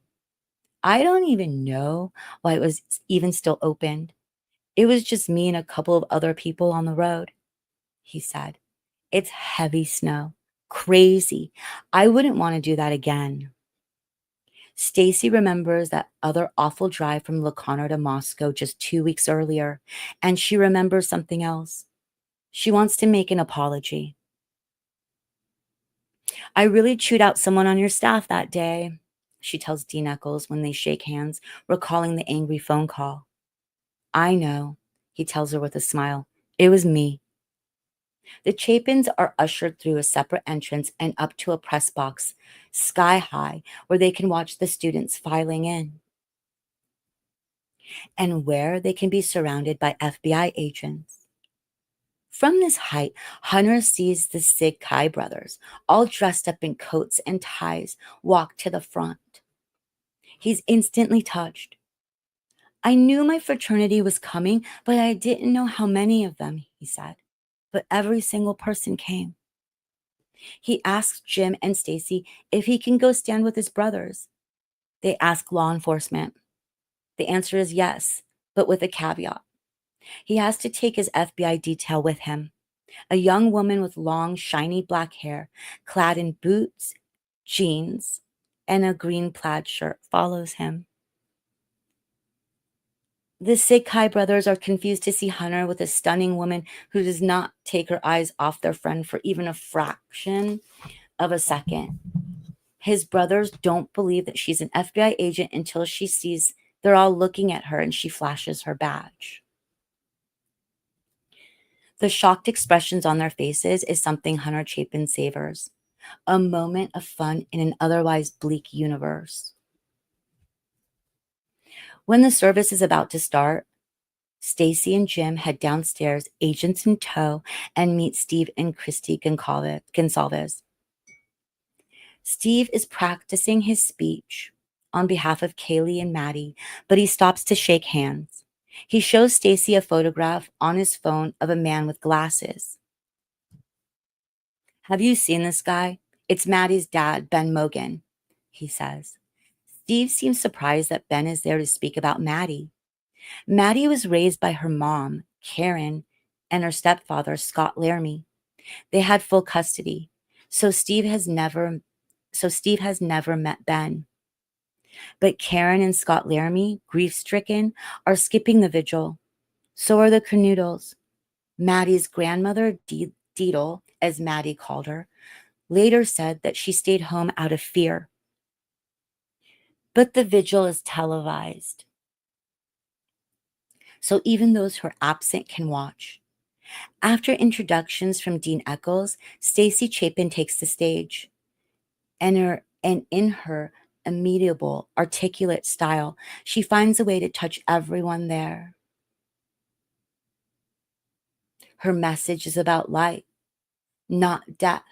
I don't even know why it was even still open. It was just me and a couple of other people on the road, he said. It's heavy snow. Crazy. I wouldn't want to do that again. Stacy remembers that other awful drive from Laconia to Moscow just 2 weeks earlier, and she remembers something else. She wants to make an apology. I really chewed out someone on your staff that day, she tells Dean Eccles when they shake hands, recalling the angry phone call. I know, he tells her with a smile. It was me. The Chapins are ushered through a separate entrance and up to a press box, sky high, where they can watch the students filing in, and where they can be surrounded by FBI agents. From this height, Hunter sees the Sig Chi brothers, all dressed up in coats and ties, walk to the front. He's instantly touched. I knew my fraternity was coming, but I didn't know how many of them, he said. But every single person came. He asks Jim and Stacy if he can go stand with his brothers. They ask law enforcement. The answer is yes, but with a caveat. He has to take his FBI detail with him. A young woman with long, shiny black hair, clad in boots, jeans, and a green plaid shirt follows him. The Sig Chi brothers are confused to see Hunter with a stunning woman who does not take her eyes off their friend for even a fraction of a second. His brothers don't believe that she's an FBI agent until she sees they're all looking at her and she flashes her badge. The shocked expressions on their faces is something Hunter Chapin savors. A moment of fun in an otherwise bleak universe. When the service is about to start, Stacy and Jim head downstairs, agents in tow, and meet Steve and Christy Gonsalves. Steve is practicing his speech on behalf of Kaylee and Maddie, but he stops to shake hands. He shows Stacy a photograph on his phone of a man with glasses. Have you seen this guy? It's Maddie's dad, Ben Mogan, he says. Steve seems surprised that Ben is there to speak about Maddie. Maddie was raised by her mom, Karen, and her stepfather, Scott Laramie. They had full custody, so Steve has never met Ben. But Karen and Scott Laramie, grief-stricken, are skipping the vigil. So are the Canoodles. Maddie's grandmother, Deedle, as Maddie called her, later said that she stayed home out of fear. But the vigil is televised, so even those who are absent can watch. After introductions from Dean Eccles, Stacy Chapin takes the stage. And in her immutable, articulate style, she finds a way to touch everyone there. Her message is about life, not death.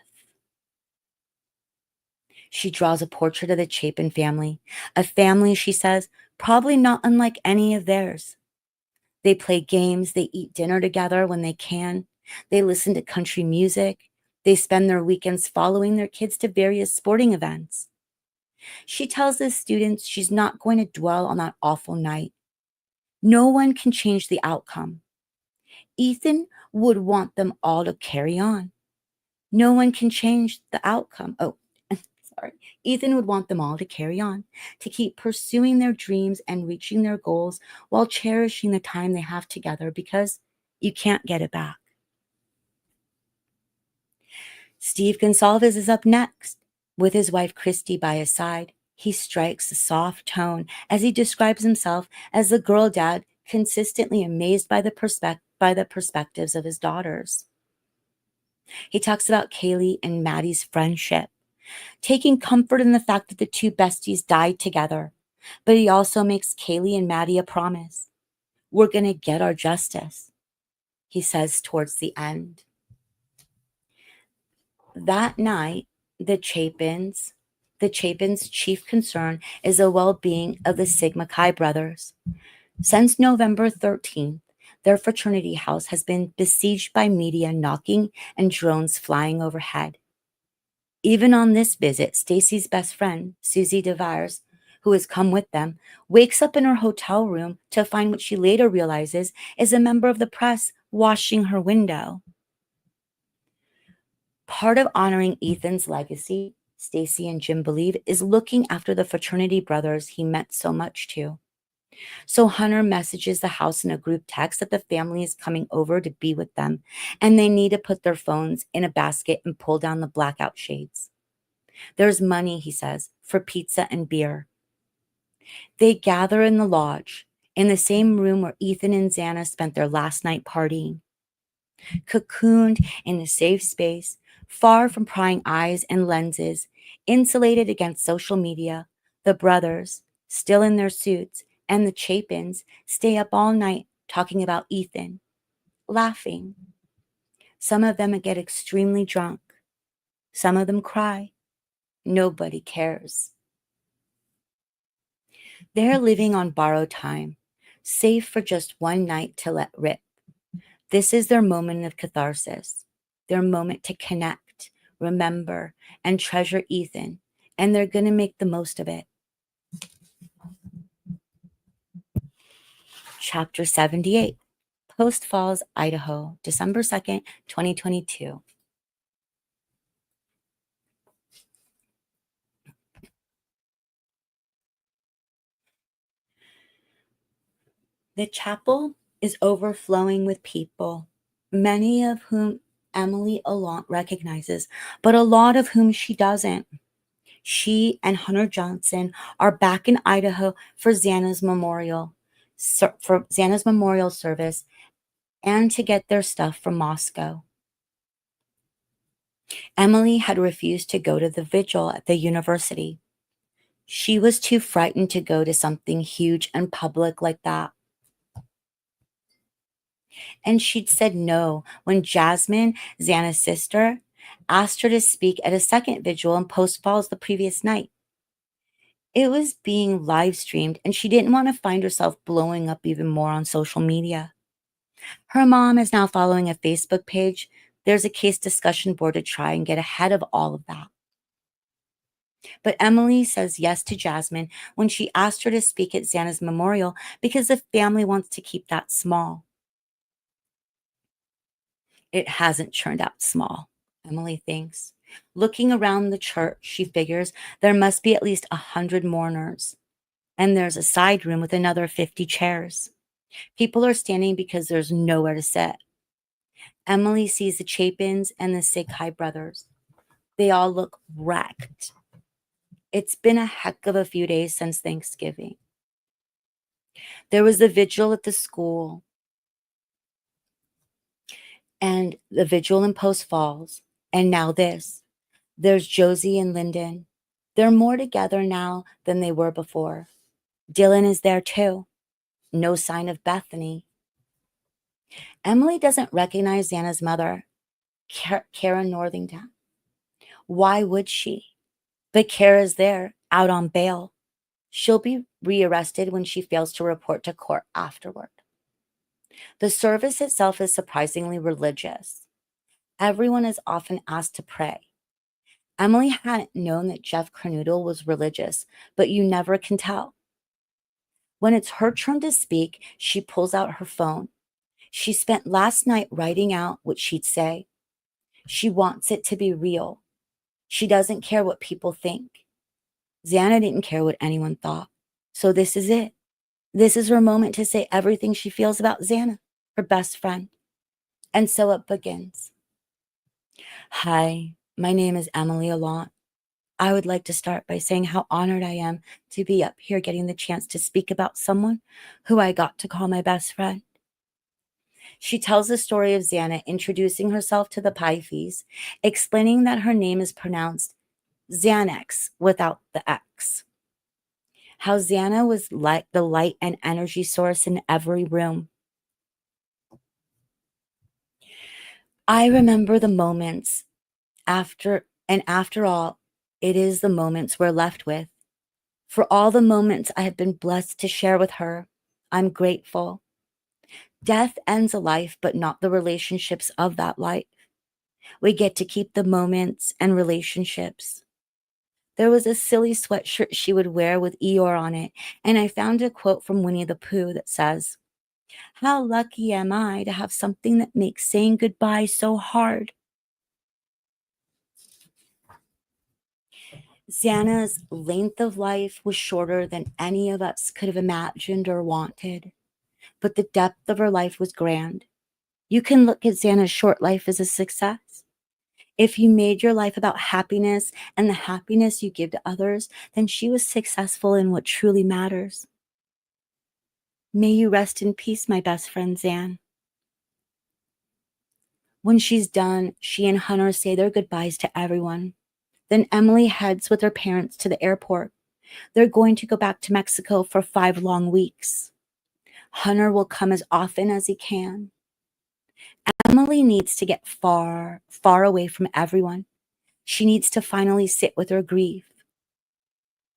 She draws a portrait of the Chapin family, a family, she says, probably not unlike any of theirs. They play games, they eat dinner together when they can, they listen to country music, they spend their weekends following their kids to various sporting events. She tells the students she's not going to dwell on that awful night. No one can change the outcome. Ethan would want them all to carry on. No one can change the outcome. Oh, sorry. Ethan would want them all to carry on, to keep pursuing their dreams and reaching their goals while cherishing the time they have together because you can't get it back. Steve Gonsalves is up next. With his wife Christy by his side, he strikes a soft tone as he describes himself as the girl dad consistently amazed by the perspectives of his daughters. He talks about Kaylee and Maddie's friendship, taking comfort in the fact that the two besties died together. But he also makes Kaylee and Maddie a promise. We're going to get our justice, he says towards the end. That night, the Chapins' chief concern is the well-being of the Sigma Chi brothers. Since November 13th, their fraternity house has been besieged by media knocking and drones flying overhead. Even on this visit, Stacy's best friend, Susie DeVires, who has come with them, wakes up in her hotel room to find what she later realizes is a member of the press washing her window. Part of honoring Ethan's legacy, Stacy and Jim believe, is looking after the fraternity brothers he meant so much to. So Hunter messages the house in a group text that the family is coming over to be with them, and they need to put their phones in a basket and pull down the blackout shades. There's money, he says, for pizza and beer. They gather in the lodge, in the same room where Ethan and Zana spent their last night partying. Cocooned in a safe space, far from prying eyes and lenses, insulated against social media, the brothers, still in their suits, and the Chapins stay up all night talking about Ethan, laughing. Some of them get extremely drunk. Some of them cry. Nobody cares. They're living on borrowed time, safe for just one night to let rip. This is their moment of catharsis, their moment to connect, remember, and treasure Ethan, and they're going to make the most of it. Chapter 78, Post Falls, Idaho, December 2nd, 2022. The chapel is overflowing with people, many of whom Emily Allant recognizes, but a lot of whom she doesn't. She and Hunter Johnson are back in Idaho for Zana's memorial service and to get their stuff from Moscow. Emily had refused to go to the vigil at the university. She was too frightened to go to something huge and public like that. And she'd said no when Jasmine, Zana's sister, asked her to speak at a second vigil in Post Falls the previous night. It was being live streamed, and she didn't want to find herself blowing up even more on social media. Her mom is now following a Facebook page. There's a case discussion board to try and get ahead of all of that. But Emily says yes to Jasmine when she asked her to speak at Xana's memorial because the family wants to keep that small. It hasn't turned out small, Emily thinks. Looking around the church, she figures there must be at least 100 mourners. And there's a side room with another 50 chairs. People are standing because there's nowhere to sit. Emily sees the Chapins and the Sig-Chi brothers. They all look wrecked. It's been a heck of a few days since Thanksgiving. There was the vigil at the school and the vigil in Post Falls, and now this. There's Josie and Lyndon. They're more together now than they were before. Dylan is there too. No sign of Bethany. Emily doesn't recognize Xana's mother, Kara Northington. Why would she? But Kara's there, out on bail. She'll be rearrested when she fails to report to court afterward. The service itself is surprisingly religious. Everyone is often asked to pray. Emily hadn't known that Jeff Kernoodle was religious, but you never can tell. When it's her turn to speak, she pulls out her phone. She spent last night writing out what she'd say. She wants it to be real. She doesn't care what people think. Zana didn't care what anyone thought. So this is it. This is her moment to say everything she feels about Zana, her best friend. And so it begins. Hi, my name is Emily Allant. I would like to start by saying how honored I am to be up here getting the chance to speak about someone who I got to call my best friend. She tells the story of Zana introducing herself to the Pythes, explaining that her name is pronounced Xanax without the X. How Zana was like the light and energy source in every room. I remember the moments after all, it is the moments we're left with. For all the moments I have been blessed to share with her, I'm grateful. Death ends a life, but not the relationships of that life. We get to keep the moments and relationships. There was a silly sweatshirt she would wear with Eeyore on it, and I found a quote from Winnie the Pooh that says, "How lucky am I to have something that makes saying goodbye so hard?" Xana's length of life was shorter than any of us could have imagined or wanted, but the depth of her life was grand. You can look at Xana's short life as a success. If you made your life about happiness and the happiness you give to others, then she was successful in what truly matters. May you rest in peace, my best friend Zan. When she's done, she and Hunter say their goodbyes to everyone. Then Emily heads with her parents to the airport. They're going to go back to Mexico for 5 long weeks. Hunter will come as often as he can. Emily needs to get far, far away from everyone. She needs to finally sit with her grief.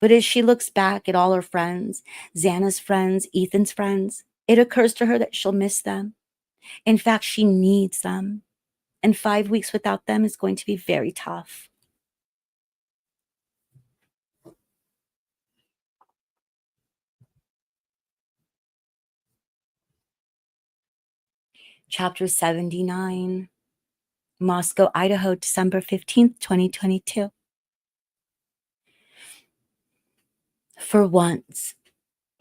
But as she looks back at all her friends, Xana's friends, Ethan's friends, it occurs to her that she'll miss them. In fact, she needs them. And 5 weeks without them is going to be very tough. Chapter 79, Moscow, Idaho, December 15th, 2022. For once,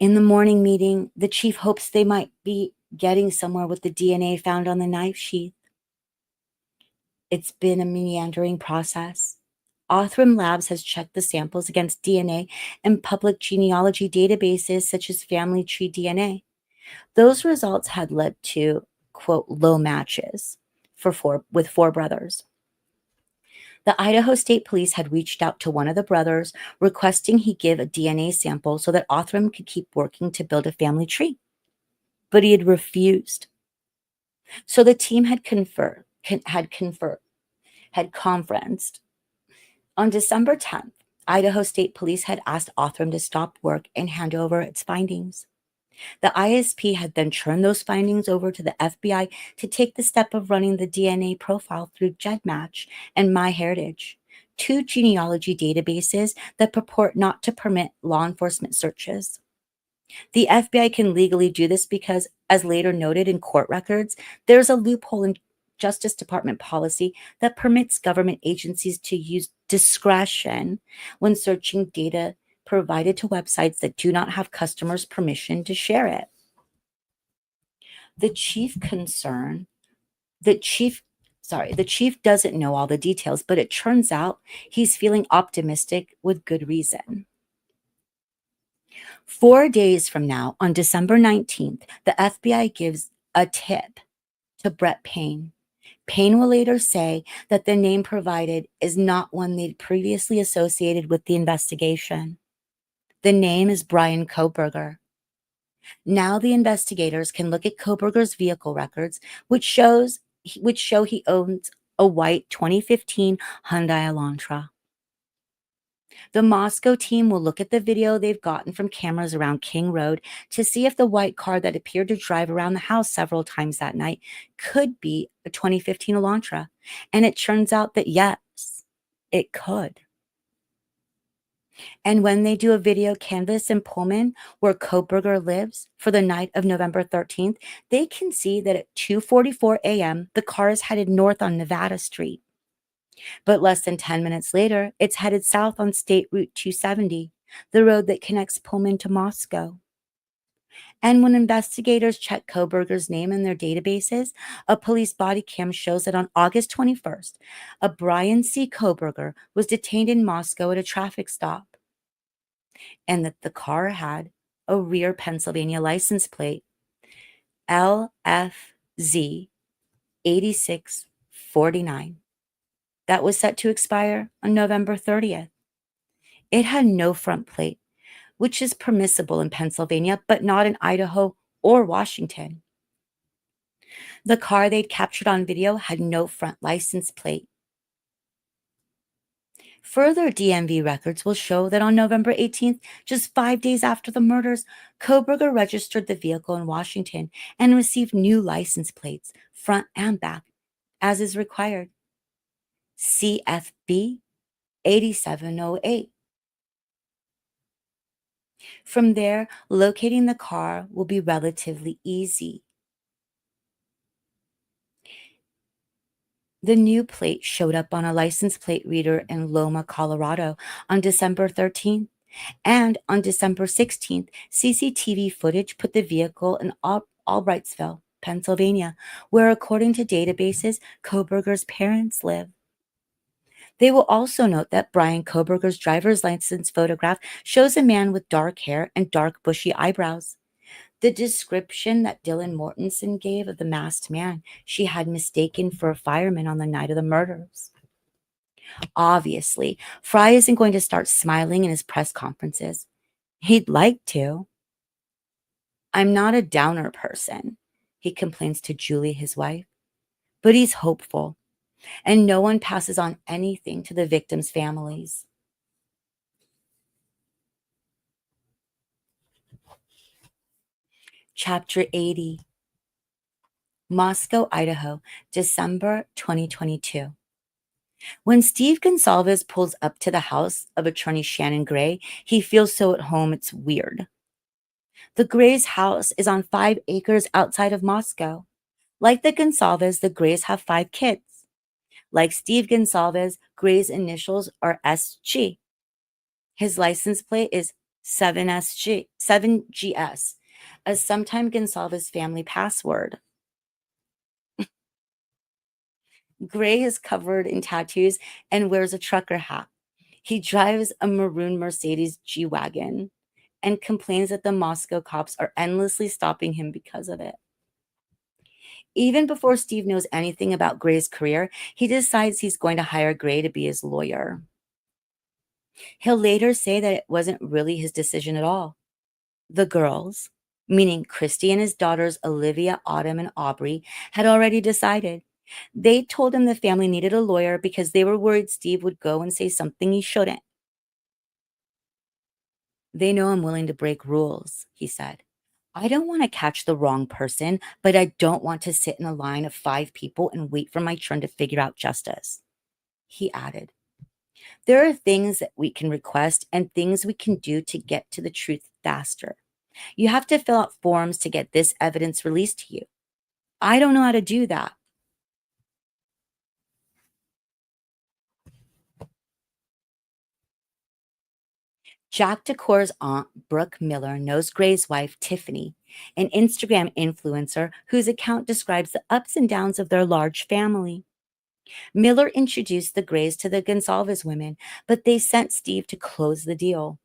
in the morning meeting, the chief hopes they might be getting somewhere with the DNA found on the knife sheath. It's been a meandering process. Othram Labs has checked the samples against DNA in public genealogy databases such as Family Tree DNA. Those results had led to, quote, low matches with 4 brothers. The Idaho State Police had reached out to one of the brothers, requesting he give a DNA sample so that Othram could keep working to build a family tree. But he had refused. So the team had conferenced. On December 10th, Idaho State Police had asked Othram to stop work and hand over its findings. The ISP had then turned those findings over to the FBI to take the step of running the DNA profile through GEDmatch and MyHeritage, 2 genealogy databases that purport not to permit law enforcement searches. The FBI can legally do this because, as later noted in court records, there's a loophole in Justice Department policy that permits government agencies to use discretion when searching data provided to websites that do not have customers' permission to share it. The chief concern, the chief the chief doesn't know all the details, but it turns out he's feeling optimistic with good reason. 4 days from now, on December 19th, the FBI gives a tip to Brett Payne. Payne will later say that the name provided is not one they'd previously associated with the investigation. The name is Brian Koberger. Now the investigators can look at Koberger's vehicle records, which show he owns a white 2015 Hyundai Elantra. The Moscow team will look at the video they've gotten from cameras around King Road to see if the white car that appeared to drive around the house several times that night could be a 2015 Elantra. And it turns out that yes, it could. And when they do a video canvas in Pullman, where Koberger lives, for the night of November 13th, they can see that at 2:44 a.m., the car is headed north on Nevada Street. But less than 10 minutes later, it's headed south on State Route 270, the road that connects Pullman to Moscow. And when investigators check Koberger's name in their databases, a police body cam shows that on August 21st, a Brian C. Koberger was detained in Moscow at a traffic stop, and that the car had a rear Pennsylvania license plate, LFZ 8649, that was set to expire on November 30th. It had no front plate, which is permissible in Pennsylvania, but not in Idaho or Washington. The car they'd captured on video had no front license plate. Further DMV records will show that on November 18th, just 5 days after the murders, Koberger registered the vehicle in Washington and received new license plates, front and back, as is required. CFB 8708. From there, locating the car will be relatively easy. The new plate showed up on a license plate reader in Loma, Colorado on December 13th. And on December 16th, CCTV footage put the vehicle in Albrightsville, Pennsylvania, where, according to databases, Koberger's parents live. They will also note that Brian Koberger's driver's license photograph shows a man with dark hair and dark bushy eyebrows. The description that Dylan Mortensen gave of the masked man she had mistaken for a fireman on the night of the murders. Obviously, Fry isn't going to start smiling in his press conferences. He'd like to. "I'm not a downer person," he complains to Julie, his wife, but he's hopeful, and no one passes on anything to the victims' families. Chapter 80. Moscow, Idaho, December 2022. When Steve Gonsalves pulls up to the house of attorney Shannon Gray, he feels so at home it's weird. The Gray's house is on 5 acres outside of Moscow. Like the Gonsalves, the Grays have 5 kids. Like Steve Gonsalves, Gray's initials are SG. His license plate is 7GS, a sometime Gonsalves family password. Gray is covered in tattoos and wears a trucker hat. He drives a maroon Mercedes G-Wagon and complains that the Moscow cops are endlessly stopping him because of it. Even before Steve knows anything about Gray's career, he decides he's going to hire Gray to be his lawyer. He'll later say that it wasn't really his decision at all. The girls, meaning Christy and his daughters Olivia, Autumn, and Aubrey, had already decided. They told him the family needed a lawyer because they were worried Steve would go and say something he shouldn't. "They know I'm willing to break rules," he said. "I don't want to catch the wrong person, but I don't want to sit in a line of 5 people and wait for my turn to figure out justice." He added, "There are things that we can request and things we can do to get to the truth faster. You have to fill out forms to get this evidence released to you. I don't know how to do that." Jack DeCour's aunt, Brooke Miller, knows Gray's wife, Tiffany, an Instagram influencer whose account describes the ups and downs of their large family. Miller introduced the Grays to the Gonsalves women, but they sent Steve to close the deal.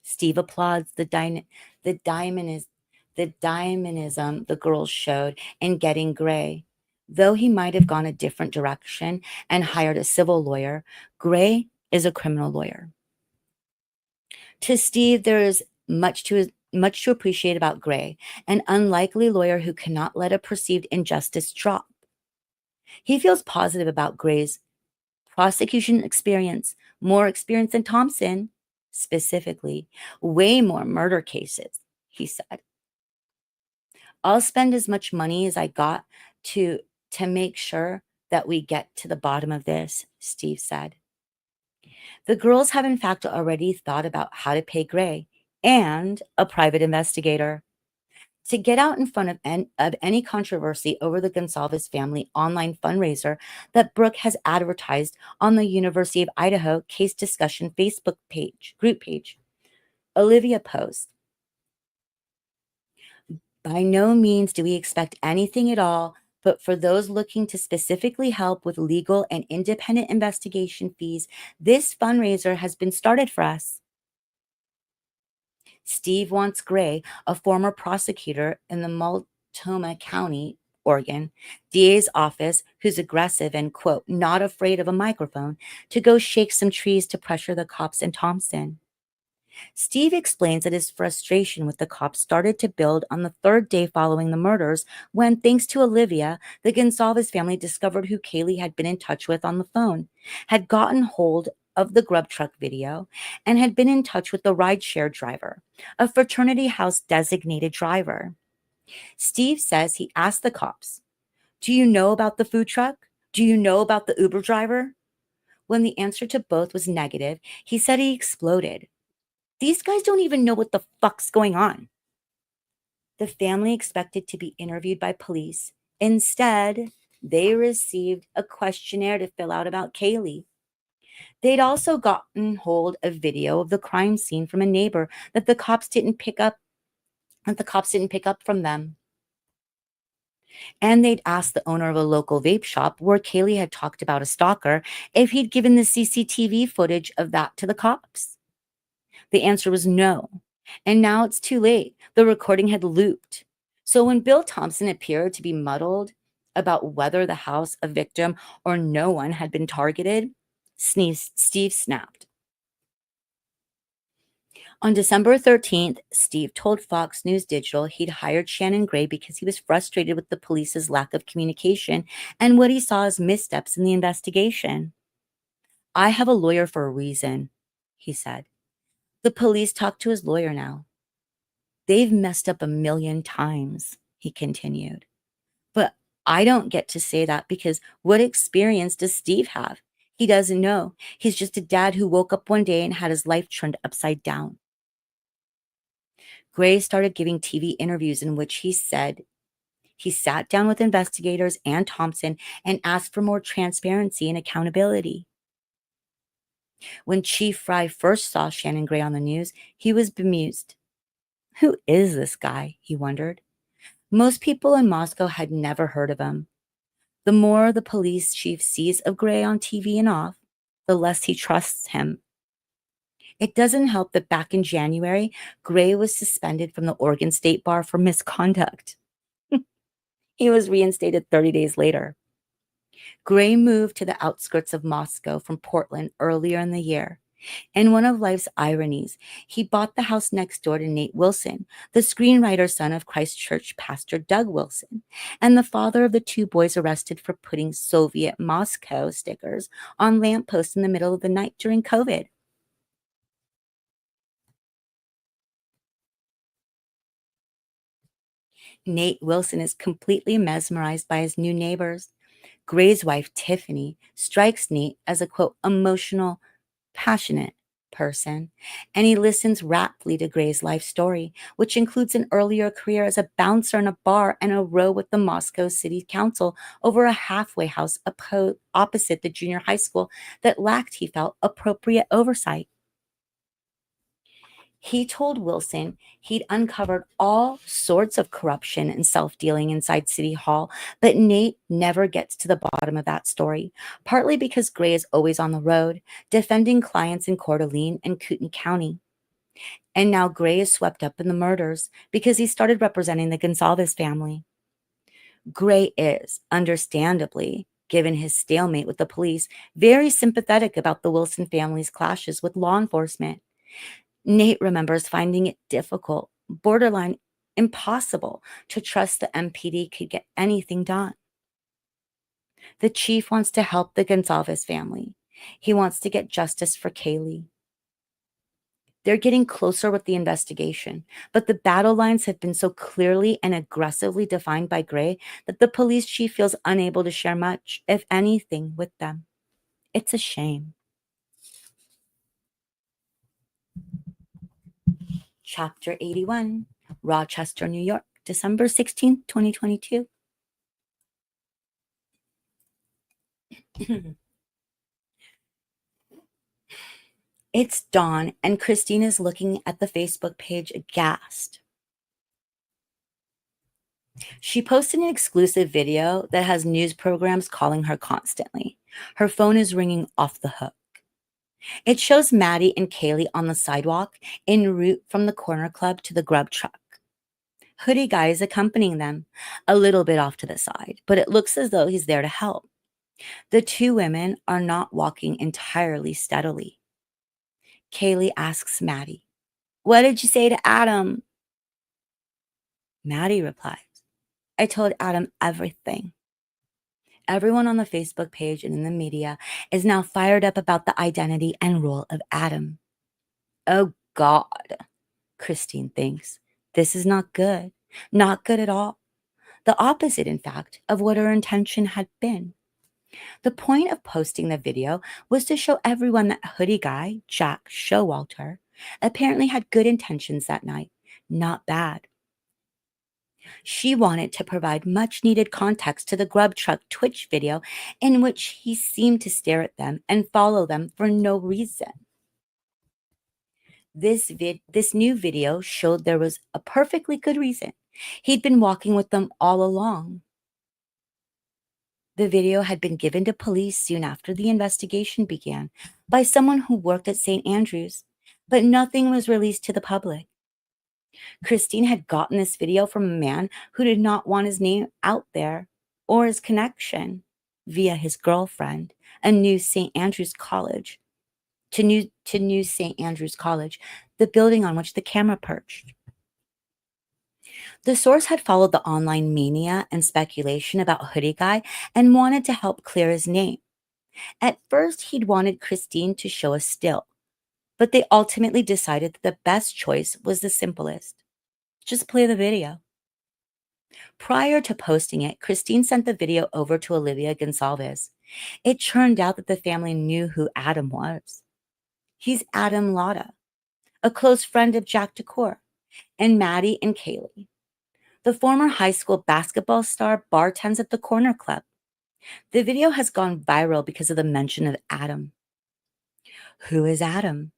Steve applauds the diamond is the dynamism the girls showed in getting Gray. Though he might have gone a different direction and hired a civil lawyer, Gray is a criminal lawyer. To Steve, there is much to appreciate about Gray, an unlikely lawyer who cannot let a perceived injustice drop. He feels positive about Gray's prosecution experience, more experience than Thompson, specifically, way more murder cases, he said. "I'll spend as much money as I got to make sure that we get to the bottom of this," Steve said. The girls have, in fact, already thought about how to pay Gray and a private investigator to get out in front of any controversy over the Gonsalves family online fundraiser that Brooke has advertised on the University of Idaho case discussion Facebook group page. Olivia posts, "By no means do we expect anything at all, but for those looking to specifically help with legal and independent investigation fees, this fundraiser has been started for us." Steve wants Gray, a former prosecutor in the Multnomah County, Oregon, DA's office, who's aggressive and, quote, not afraid of a microphone, to go shake some trees to pressure the cops in Thompson. Steve explains that his frustration with the cops started to build on the third day following the murders when, thanks to Olivia, the Gonsalves family discovered who Kaylee had been in touch with on the phone, had gotten hold of the grub truck video, and had been in touch with the rideshare driver, a fraternity house designated driver. Steve says he asked the cops, "Do you know about the food truck? Do you know about the Uber driver?" When the answer to both was negative, he said he exploded. "These guys don't even know what the fuck's going on." The family expected to be interviewed by police. Instead, they received a questionnaire to fill out about Kaylee. They'd also gotten hold of video of the crime scene from a neighbor that the cops didn't pick up from them. And they'd asked the owner of a local vape shop where Kaylee had talked about a stalker if he'd given the CCTV footage of that to the cops. The answer was no. And now it's too late. The recording had looped. So when Bill Thompson appeared to be muddled about whether the house, a victim, or no one had been targeted, Steve snapped. On December 13th, Steve told Fox News Digital he'd hired Shannon Gray because he was frustrated with the police's lack of communication and what he saw as missteps in the investigation. "I have a lawyer for a reason," he said. "The police talk to his lawyer now. They've messed up a million times," he continued. "But I don't get to say that because what experience does Steve have? He doesn't know. He's just a dad who woke up one day and had his life turned upside down." Gray started giving TV interviews in which he said he sat down with investigators and Thompson and asked for more transparency and accountability. When Chief Fry first saw Shannon Gray on the news, he was bemused. Who is this guy? He wondered. Most people in Moscow had never heard of him. The more the police chief sees of Gray on TV and off, the less he trusts him. It doesn't help that back in January, Gray was suspended from the Oregon State Bar for misconduct. He was reinstated 30 days later. Gray moved to the outskirts of Moscow from Portland earlier in the year. In one of life's ironies, he bought the house next door to Nate Wilson, the screenwriter son of Christchurch pastor Doug Wilson, and the father of the two boys arrested for putting Soviet Moscow stickers on lampposts in the middle of the night during COVID. Nate Wilson is completely mesmerized by his new neighbors. Gray's wife, Tiffany, strikes Nate as a, quote, emotional, passionate person, and he listens raptly to Gray's life story, which includes an earlier career as a bouncer in a bar and a row with the Moscow City Council over a halfway house opposite the junior high school that lacked, he felt, appropriate oversight. He told Wilson he'd uncovered all sorts of corruption and self-dealing inside City Hall, but Nate never gets to the bottom of that story, partly because Gray is always on the road, defending clients in Coeur d'Alene and Kootenai County. And now Gray is swept up in the murders because he started representing the Gonsalves family. Gray is, understandably, given his stalemate with the police, very sympathetic about the Wilson family's clashes with law enforcement. Nate remembers finding it difficult, borderline impossible, to trust the MPD could get anything done. The chief wants to help the Gonsalves family. He wants to get justice for Kaylee. They're getting closer with the investigation, but the battle lines have been so clearly and aggressively defined by Gray that the police chief feels unable to share much, if anything, with them. It's a shame. Chapter 81, Rochester, New York, December 16th, 2022. It's dawn, and Christine is looking at the Facebook page aghast. She posted an exclusive video that has news programs calling her constantly. Her phone is ringing off the hook. It shows Maddie and Kaylee on the sidewalk en route from the corner club to the grub truck. Hoodie Guy is accompanying them, a little bit off to the side, but it looks as though he's there to help. The two women are not walking entirely steadily. Kaylee asks Maddie, "What did you say to Adam?" Maddie replies, "I told Adam everything." Everyone on the Facebook page and in the media is now fired up about the identity and role of Adam. Oh God, Christine thinks. This is not good. Not good at all. The opposite, in fact, of what her intention had been. The point of posting the video was to show everyone that Hoodie Guy, Jack Showalter, apparently had good intentions that night, not bad. She wanted to provide much needed context to the grub truck Twitch video in which he seemed to stare at them and follow them for no reason. This new video showed there was a perfectly good reason. He'd been walking with them all along. The video had been given to police soon after the investigation began by someone who worked at St. Andrews, but nothing was released to the public. Christine had gotten this video from a man who did not want his name out there or his connection via his girlfriend, a new St. Andrews College, to New St. Andrews College, the building on which the camera perched. The source had followed the online mania and speculation about Hoodie Guy and wanted to help clear his name. At first, he'd wanted Christine to show a still, but they ultimately decided that the best choice was the simplest. Just play the video. Prior to posting it, Christine sent the video over to Olivia Gonsalves. It turned out that the family knew who Adam was. He's Adam Lotta, a close friend of Jack Decor, and Maddie and Kaylee. The former high school basketball star bartends at the corner club. The video has gone viral because of the mention of Adam. Who is Adam?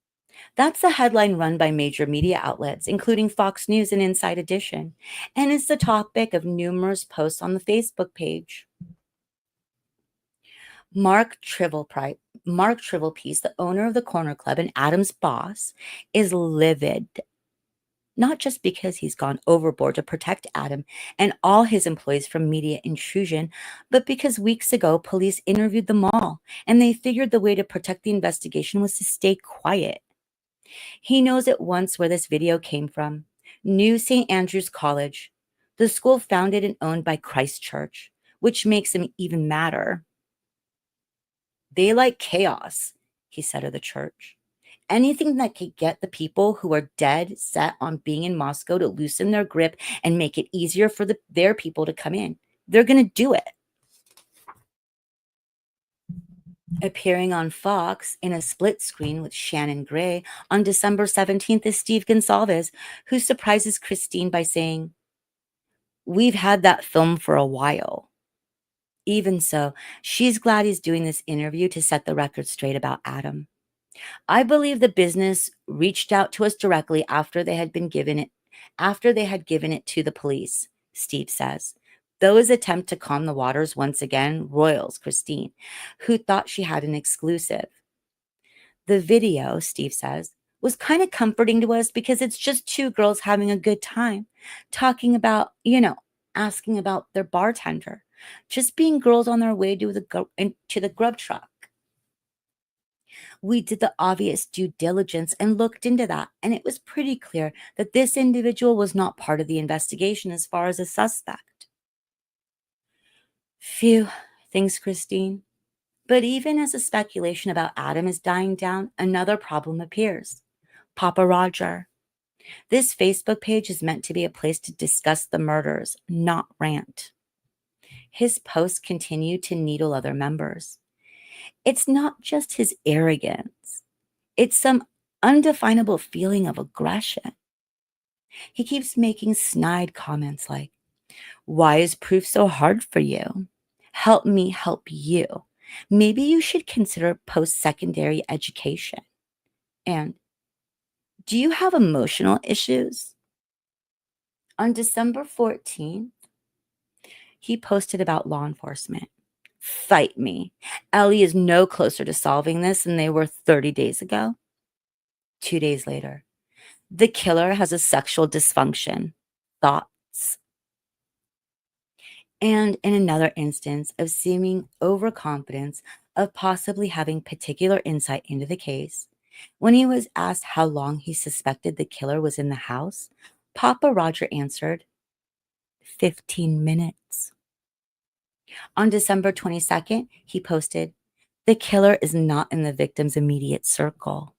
That's the headline run by major media outlets, including Fox News and Inside Edition, and is the topic of numerous posts on the Facebook page. Mark Trivelpiece, the owner of the corner club and Adam's boss, is livid. Not just because he's gone overboard to protect Adam and all his employees from media intrusion, but because weeks ago police interviewed them all, and they figured the way to protect the investigation was to stay quiet. He knows at once where this video came from. New St. Andrews College, the school founded and owned by Christ Church, which makes him even madder. They like chaos, he said of the church. Anything that could get the people who are dead set on being in Moscow to loosen their grip and make it easier for their people to come in. They're going to do it. Appearing on Fox in a split screen with Shannon Gray on December 17th is Steve Gonsalves, who surprises Christine by saying, "We've had that film for a while." Even so, she's glad he's doing this interview to set the record straight about Adam. "I believe the business reached out to us directly after they had given it to the police," Steve says. Though his attempt to calm the waters once again roils Christine, who thought she had an exclusive. "The video," Steve says, "was kind of comforting to us because it's just two girls having a good time, talking about, asking about their bartender, just being girls on their way to the grub truck. We did the obvious due diligence and looked into that, and it was pretty clear that this individual was not part of the investigation as far as a suspect." Phew, thinks Christine. But even as the speculation about Adam is dying down, another problem appears. Papa Roger. This Facebook page is meant to be a place to discuss the murders, not rant. His posts continue to needle other members. It's not just his arrogance. It's some undefinable feeling of aggression. He keeps making snide comments like, "Why is proof so hard for you? Help me help you. Maybe you should consider post secondary education." And, "Do you have emotional issues?" On December 14th, he posted about law enforcement. "Fight me. Ellie is no closer to solving this than they were 30 days ago." 2 days later, "The killer has a sexual dysfunction. Thoughts?" And in another instance of seeming overconfidence of possibly having particular insight into the case, when he was asked how long he suspected the killer was in the house, Papa Roger answered, 15 minutes. On December 22nd, he posted, "The killer is not in the victim's immediate circle."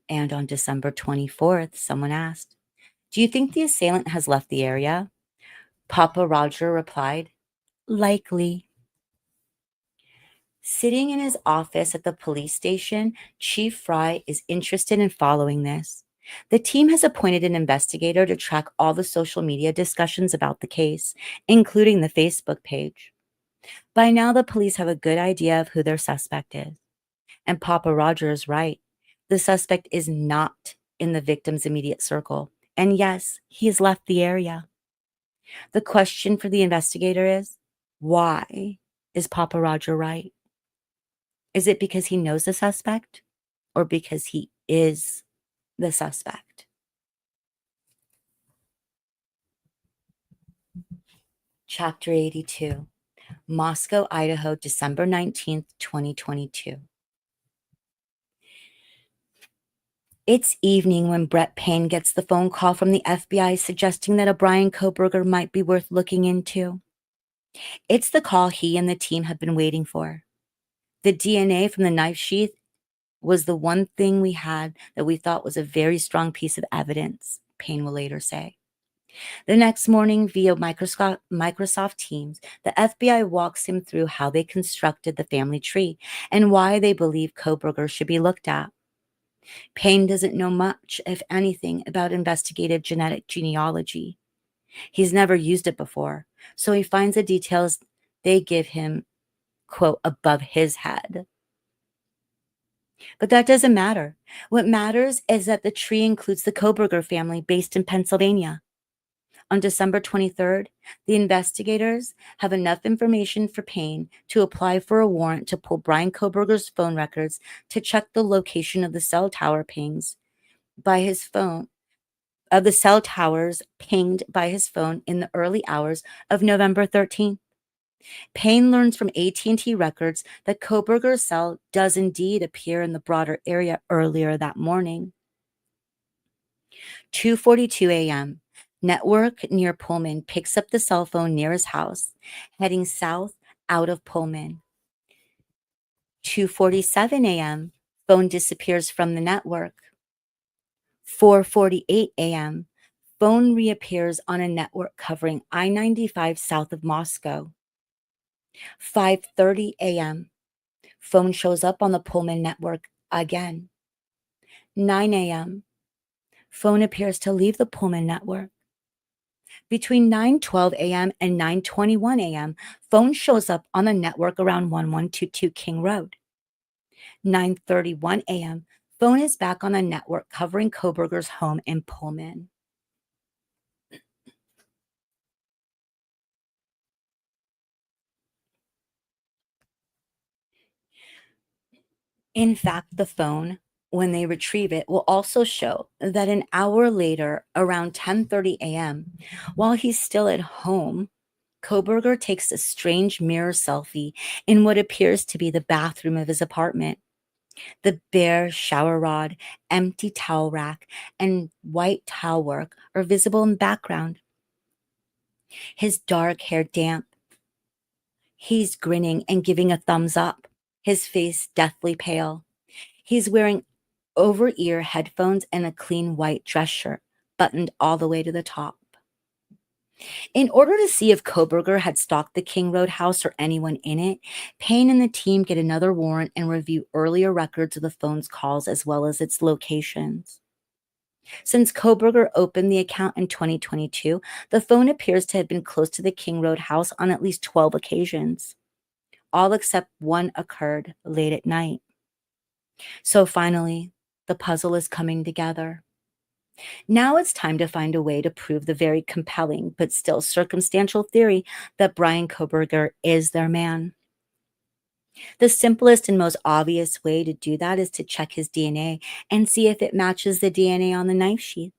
And on December 24th, someone asked, "Do you think the assailant has left the area?" Papa Roger replied, "Likely." Sitting in his office at the police station, Chief Fry is interested in following this. The team has appointed an investigator to track all the social media discussions about the case, including the Facebook page. By now, the police have a good idea of who their suspect is. And Papa Roger is right. The suspect is not in the victim's immediate circle. And yes, he has left the area. The question for the investigator is, why is Papa Roger right? Is it because he knows the suspect or because he is the suspect? Chapter 82, Moscow, Idaho, December 19th, 2022. It's evening when Brett Payne gets the phone call from the FBI suggesting that a Brian Koberger might be worth looking into. It's the call he and the team have been waiting for. The DNA from the knife sheath was the one thing we had that we thought was a very strong piece of evidence, Payne will later say. The next morning, via Microsoft Teams, the FBI walks him through how they constructed the family tree and why they believe Koberger should be looked at. Payne doesn't know much, if anything, about investigative genetic genealogy. He's never used it before, so he finds the details they give him, quote, above his head. But that doesn't matter. What matters is that the tree includes the Koberger family based in Pennsylvania. On December 23rd, the investigators have enough information for Payne to apply for a warrant to pull Brian Koberger's phone records to check the location of the cell tower pings by his phone, of the cell towers pinged by his phone in the early hours of November 13th. Payne learns from AT&T records that Koberger's cell does indeed appear in the broader area earlier that morning. 2:42 a.m. Network near Pullman picks up the cell phone near his house, heading south out of Pullman. 2:47 a.m. Phone disappears from the network. 4:48 a.m. Phone reappears on a network covering I-95 south of Moscow. 5:30 a.m. Phone shows up on the Pullman network again. 9 a.m. Phone appears to leave the Pullman network. Between 9:12 a.m. and 9:21 a.m., phone shows up on the network around 1122 King Road. 9:31 a.m., phone is back on the network covering Koberger's home in Pullman. In fact, the phone, when they retrieve it, will also show that an hour later, around 10:30 a.m., while he's still at home, Koberger takes a strange mirror selfie in what appears to be the bathroom of his apartment. The bare shower rod, empty towel rack, and white towel work are visible in the background. His dark hair damp. He's grinning and giving a thumbs up, his face deathly pale. He's wearing over-ear headphones and a clean white dress shirt, buttoned all the way to the top. In order to see if Koberger had stalked the King Road house or anyone in it, Payne and the team get another warrant and review earlier records of the phone's calls as well as its locations. Since Koberger opened the account in 2022, the phone appears to have been close to the King Road house on at least 12 occasions. All except one occurred late at night. So finally, the puzzle is coming together. Now it's time to find a way to prove the very compelling but still circumstantial theory that Brian Koberger is their man. The simplest and most obvious way to do that is to check his DNA and see if it matches the DNA on the knife sheath.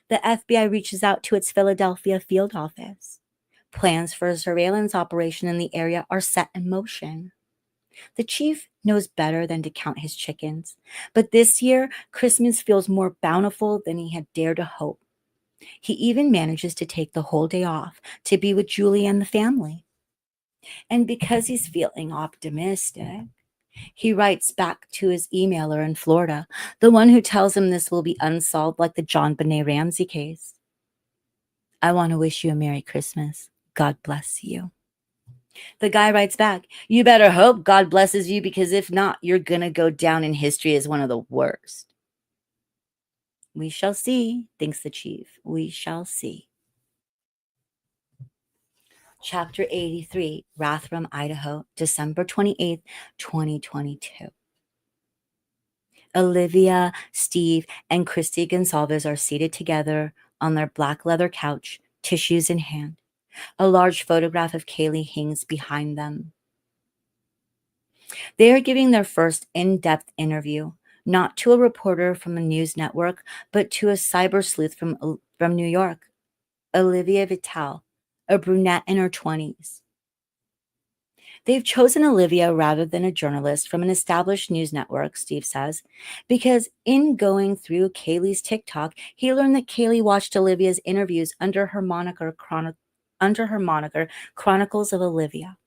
The FBI reaches out to its Philadelphia field office. Plans for a surveillance operation in the area are set in motion. The chief knows better than to count his chickens, but this year, Christmas feels more bountiful than he had dared to hope. He even manages to take the whole day off to be with Julie and the family. And because he's feeling optimistic, he writes back to his emailer in Florida, the one who tells him this will be unsolved like the John Benet Ramsey case. I want to wish you a Merry Christmas. God bless you. The guy writes back, you better hope God blesses you, because if not, you're going to go down in history as one of the worst. We shall see, thinks the chief. We shall see. Chapter 83, Rathdrum, Idaho, December 28th, 2022. Olivia, Steve, and Christy Gonsalves are seated together on their black leather couch, tissues in hand. A large photograph of Kaylee hangs behind them. They are giving their first in-depth interview, not to a reporter from a news network, but to a cyber sleuth from New York, Olivia Vitale, a brunette in her 20s. They've chosen Olivia rather than a journalist from an established news network, Steve says, because in going through Kaylee's TikTok, he learned that Kaylee watched Olivia's interviews under her moniker Chronicles of Olivia.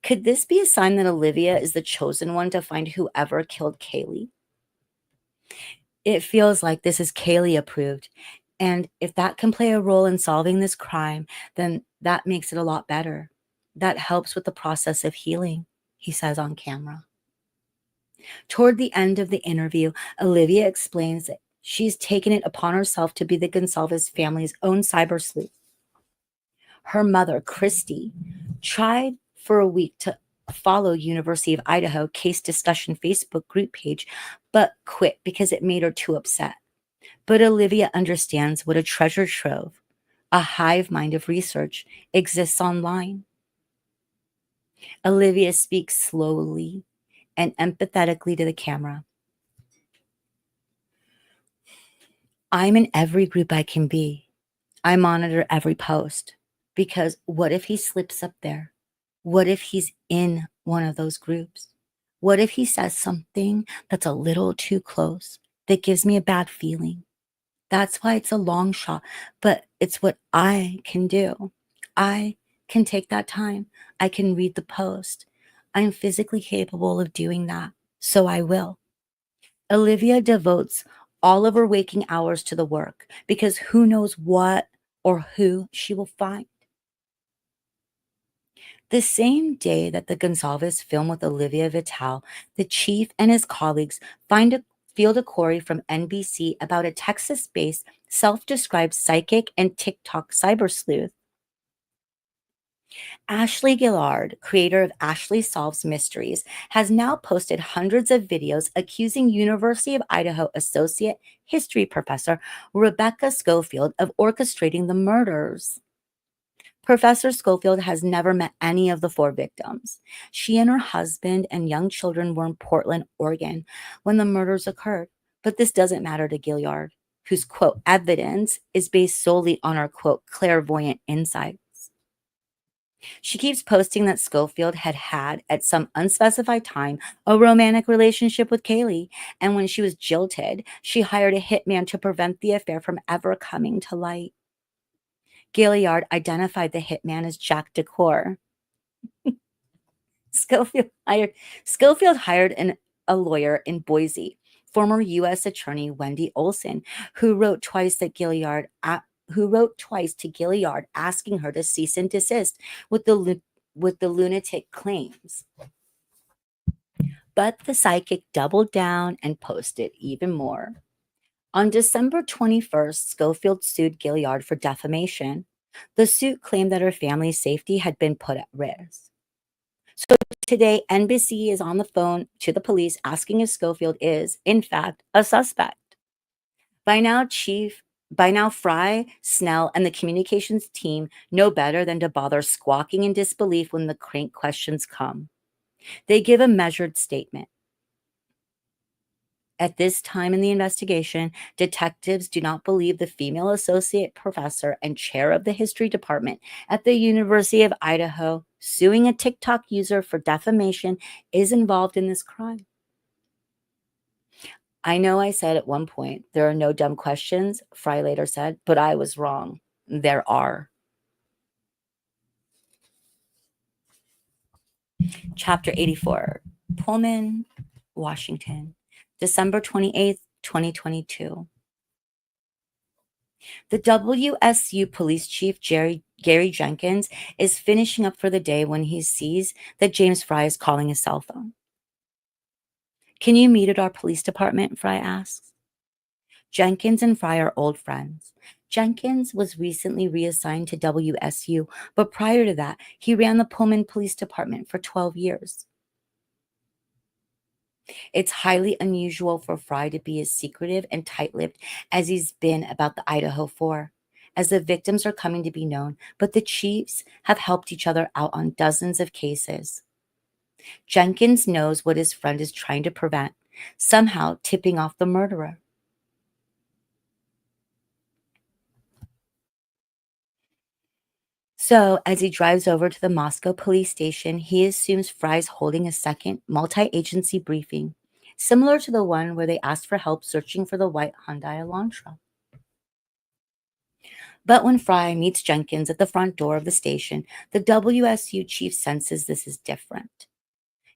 Could this be a sign that Olivia is the chosen one to find whoever killed Kaylee? It feels like this is Kaylee approved. And if that can play a role in solving this crime, then that makes it a lot better. That helps with the process of healing, he says on camera. Toward the end of the interview, Olivia explains that she's taken it upon herself to be the Gonsalves family's own cyber sleuth. Her mother, Christy, tried for a week to follow University of Idaho case discussion Facebook group page, but quit because it made her too upset. But Olivia understands what a treasure trove, a hive mind of research, exists online. Olivia speaks slowly and empathetically to the camera. I'm in every group I can be. I monitor every post, because what if he slips up there? What if he's in one of those groups? What if he says something that's a little too close, that gives me a bad feeling? That's why it's a long shot, but it's what I can do. I can take that time. I can read the post. I'm physically capable of doing that, so I will. Olivia devotes all of her waking hours to the work, because who knows what or who she will find. The same day that the Gonsalves film with Olivia Vitale, the chief and his colleagues field a query from NBC about a Texas-based self-described psychic and TikTok cyber sleuth. Ashley Gillard, creator of Ashley Solves Mysteries, has now posted hundreds of videos accusing University of Idaho associate history professor Rebecca Schofield of orchestrating the murders. Professor Schofield has never met any of the four victims. She and her husband and young children were in Portland, Oregon, when the murders occurred. But this doesn't matter to Gilliard, whose, quote, evidence is based solely on our, quote, clairvoyant insights. She keeps posting that Schofield had, at some unspecified time, a romantic relationship with Kaylee, and when she was jilted, she hired a hitman to prevent the affair from ever coming to light. Gilliard identified the hitman as Jack Decor. Schofield hired a lawyer in Boise, former U.S. Attorney Wendy Olson, who wrote twice to Gilliard asking her to cease and desist with the lunatic claims. But the psychic doubled down and posted even more. On December 21st, Schofield sued Gilliard for defamation. The suit claimed that her family's safety had been put at risk. So today, NBC is on the phone to the police asking if Schofield is, in fact, a suspect. By now, Fry, Snell, and the communications team know better than to bother squawking in disbelief when the crank questions come. They give a measured statement. At this time in the investigation, detectives do not believe the female associate professor and chair of the history department at the University of Idaho suing a TikTok user for defamation is involved in this crime. I know I said at one point, there are no dumb questions, Fry later said, but I was wrong. There are. Chapter 84, Pullman, Washington, December 28th, 2022. The WSU police chief, Gary Jenkins, is finishing up for the day when he sees that James Fry is calling his cell phone. Can you meet at our police department? Fry asks. Jenkins and Fry are old friends. Jenkins was recently reassigned to WSU, but prior to that, he ran the Pullman Police Department for 12 years. It's highly unusual for Fry to be as secretive and tight-lipped as he's been about the Idaho 4, as the victims are coming to be known, but the chiefs have helped each other out on dozens of cases. Jenkins knows what his friend is trying to prevent, somehow tipping off the murderer. So, as he drives over to the Moscow police station, he assumes Fry's holding a second multi-agency briefing, similar to the one where they asked for help searching for the white Hyundai Elantra. But when Fry meets Jenkins at the front door of the station, the WSU chief senses this is different.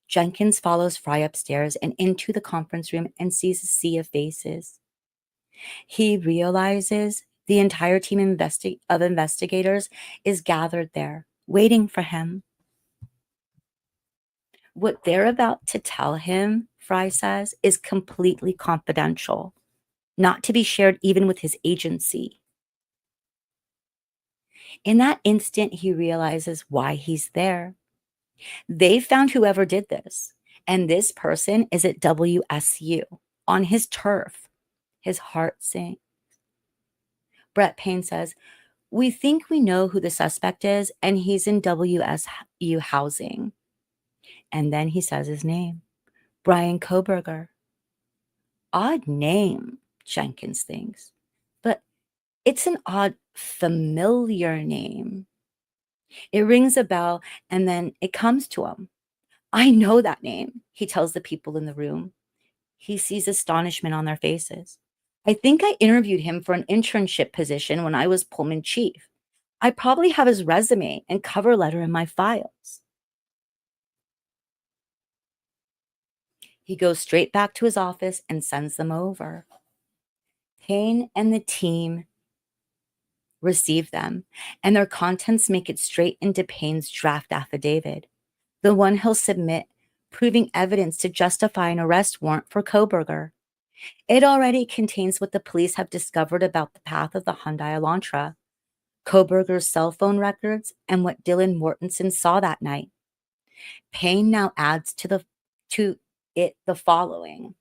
Jenkins follows Fry upstairs and into the conference room and sees a sea of faces. He realizes the entire team of investigators is gathered there, waiting for him. What they're about to tell him, Fry says, is completely confidential, not to be shared even with his agency. In that instant, he realizes why he's there. They found whoever did this, and this person is at WSU, on his turf. His heart sinks. Brett Payne says, "We think we know who the suspect is, and he's in WSU housing." And then he says his name, Brian Koberger. Odd name, Jenkins thinks, but it's an odd, familiar name. It rings a bell, and then it comes to him. "I know that name," he tells the people in the room. He sees astonishment on their faces. "I think I interviewed him for an internship position when I was Pullman chief. I probably have his resume and cover letter in my files." He goes straight back to his office and sends them over. Payne and the team receive them, and their contents make it straight into Payne's draft affidavit, the one he'll submit, proving evidence to justify an arrest warrant for Koberger. It already contains what the police have discovered about the path of the Hyundai Elantra, Koberger's cell phone records, and what Dylan Mortensen saw that night. Payne now adds to it the following.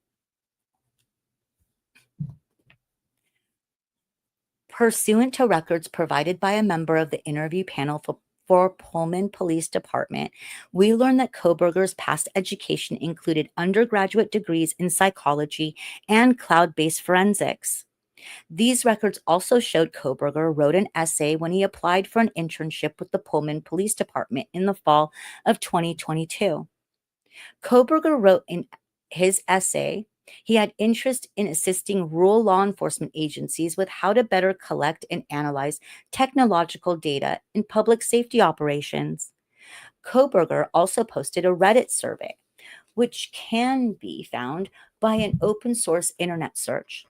Pursuant to records provided by a member of the interview panel for Pullman Police Department, we learned that Koberger's past education included undergraduate degrees in psychology and cloud-based forensics. These records also showed Koberger wrote an essay when he applied for an internship with the Pullman Police Department in the fall of 2022. Koberger wrote in his essay he had interest in assisting rural law enforcement agencies with how to better collect and analyze technological data in public safety operations. Koberger also posted a Reddit survey, which can be found by an open source internet search.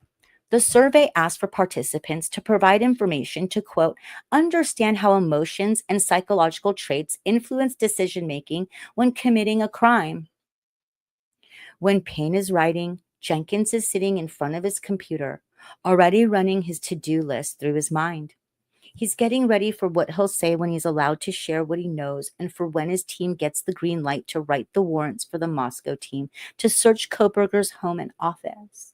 The survey asked for participants to provide information to, quote, understand how emotions and psychological traits influence decision making when committing a crime. When Payne is writing, Jenkins is sitting in front of his computer, already running his to-do list through his mind. He's getting ready for what he'll say when he's allowed to share what he knows and for when his team gets the green light to write the warrants for the Moscow team to search Koberger's home and office.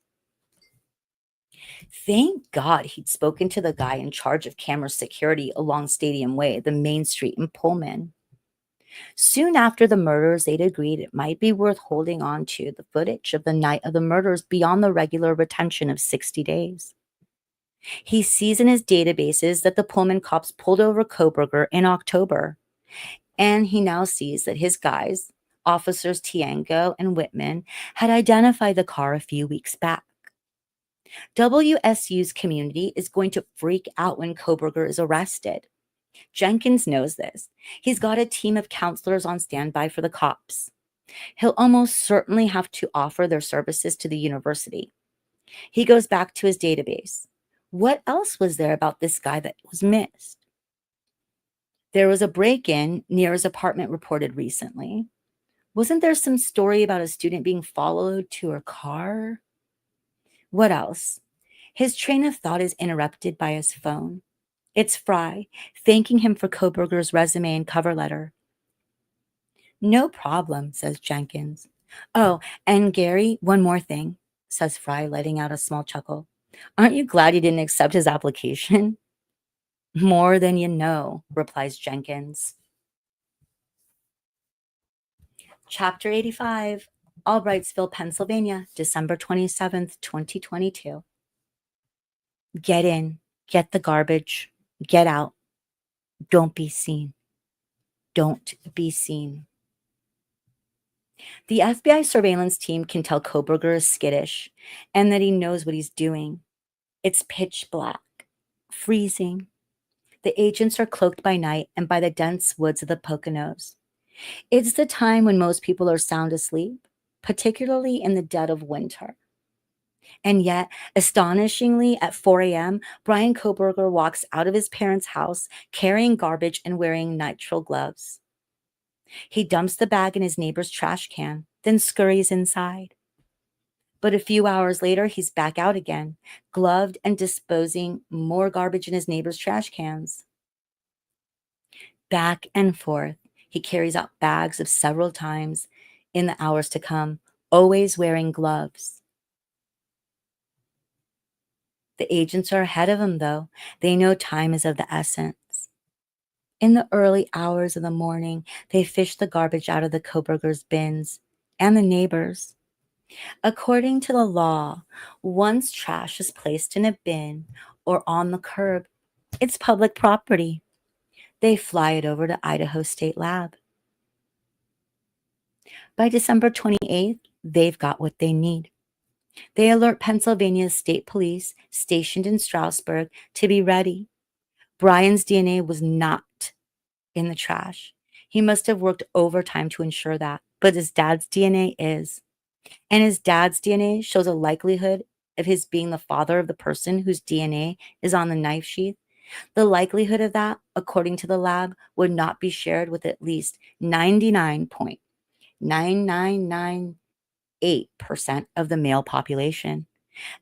Thank God he'd spoken to the guy in charge of camera security along Stadium Way, the main street in Pullman. Soon after the murders, they'd agreed it might be worth holding on to the footage of the night of the murders beyond the regular retention of 60 days. He sees in his databases that the Pullman cops pulled over Koberger in October, and he now sees that his guys, officers Tiango and Whitman, had identified the car a few weeks back. WSU's community is going to freak out when Koberger is arrested. Jenkins knows this. He's got a team of counselors on standby for the cops. He'll almost certainly have to offer their services to the university. He goes back to his database. What else was there about this guy that was missed? There was a break-in near his apartment reported recently. Wasn't there some story about a student being followed to her car? What else? His train of thought is interrupted by his phone. It's Fry, thanking him for Koberger's resume and cover letter. No problem, says Jenkins. Oh, and Gary, one more thing, says Fry, letting out a small chuckle. Aren't you glad you didn't accept his application? More than you know, replies Jenkins. Chapter 85, Albrightsville, Pennsylvania, December 27th, 2022. Get in, get the garbage, get out. Don't be seen. Don't be seen. The FBI surveillance team can tell Koberger is skittish and that he knows what he's doing. It's pitch black, freezing. The agents are cloaked by night and by the dense woods of the Poconos. It's the time when most people are sound asleep, particularly in the dead of winter. And yet, astonishingly, at 4 a.m., Brian Koberger walks out of his parents' house carrying garbage and wearing nitrile gloves. He dumps the bag in his neighbor's trash can, then scurries inside. But a few hours later, he's back out again, gloved and disposing more garbage in his neighbor's trash cans. Back and forth, he carries out bags of several times in the hours to come, always wearing gloves. The agents are ahead of him, though. They know time is of the essence. In the early hours of the morning, they fish the garbage out of the Koberger's bins and the neighbors. According to the law, once trash is placed in a bin or on the curb, it's public property. They fly it over to Idaho State Lab. By December 28th, they've got what they need. They alert Pennsylvania's state police, stationed in Strasburg, to be ready. Brian's DNA was not in the trash. He must have worked overtime to ensure that, but his dad's DNA is. And his dad's DNA shows a likelihood of his being the father of the person whose DNA is on the knife sheath. The likelihood of that, according to the lab, would not be shared with at least 99.9998% of the male population.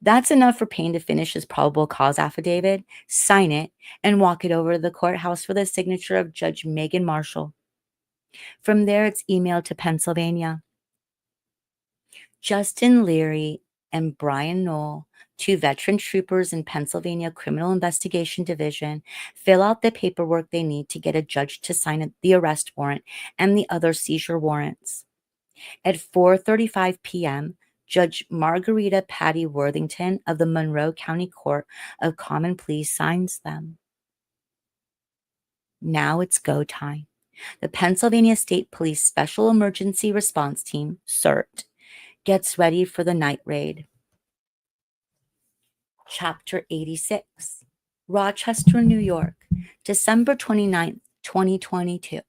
That's enough for Payne to finish his probable cause affidavit, sign it, and walk it over to the courthouse for the signature of Judge Megan Marshall. From there, it's emailed to Pennsylvania. Justin Leary and Brian Knoll, two veteran troopers in Pennsylvania Criminal Investigation Division, fill out the paperwork they need to get a judge to sign the arrest warrant and the other seizure warrants. At 4:35 p.m., Judge Margarita Patty Worthington of the Monroe County Court of Common Pleas signs them. Now it's go time. The Pennsylvania State Police Special Emergency Response Team, CERT, gets ready for the night raid. Chapter 86, Rochester, New York, December 29th, 2022.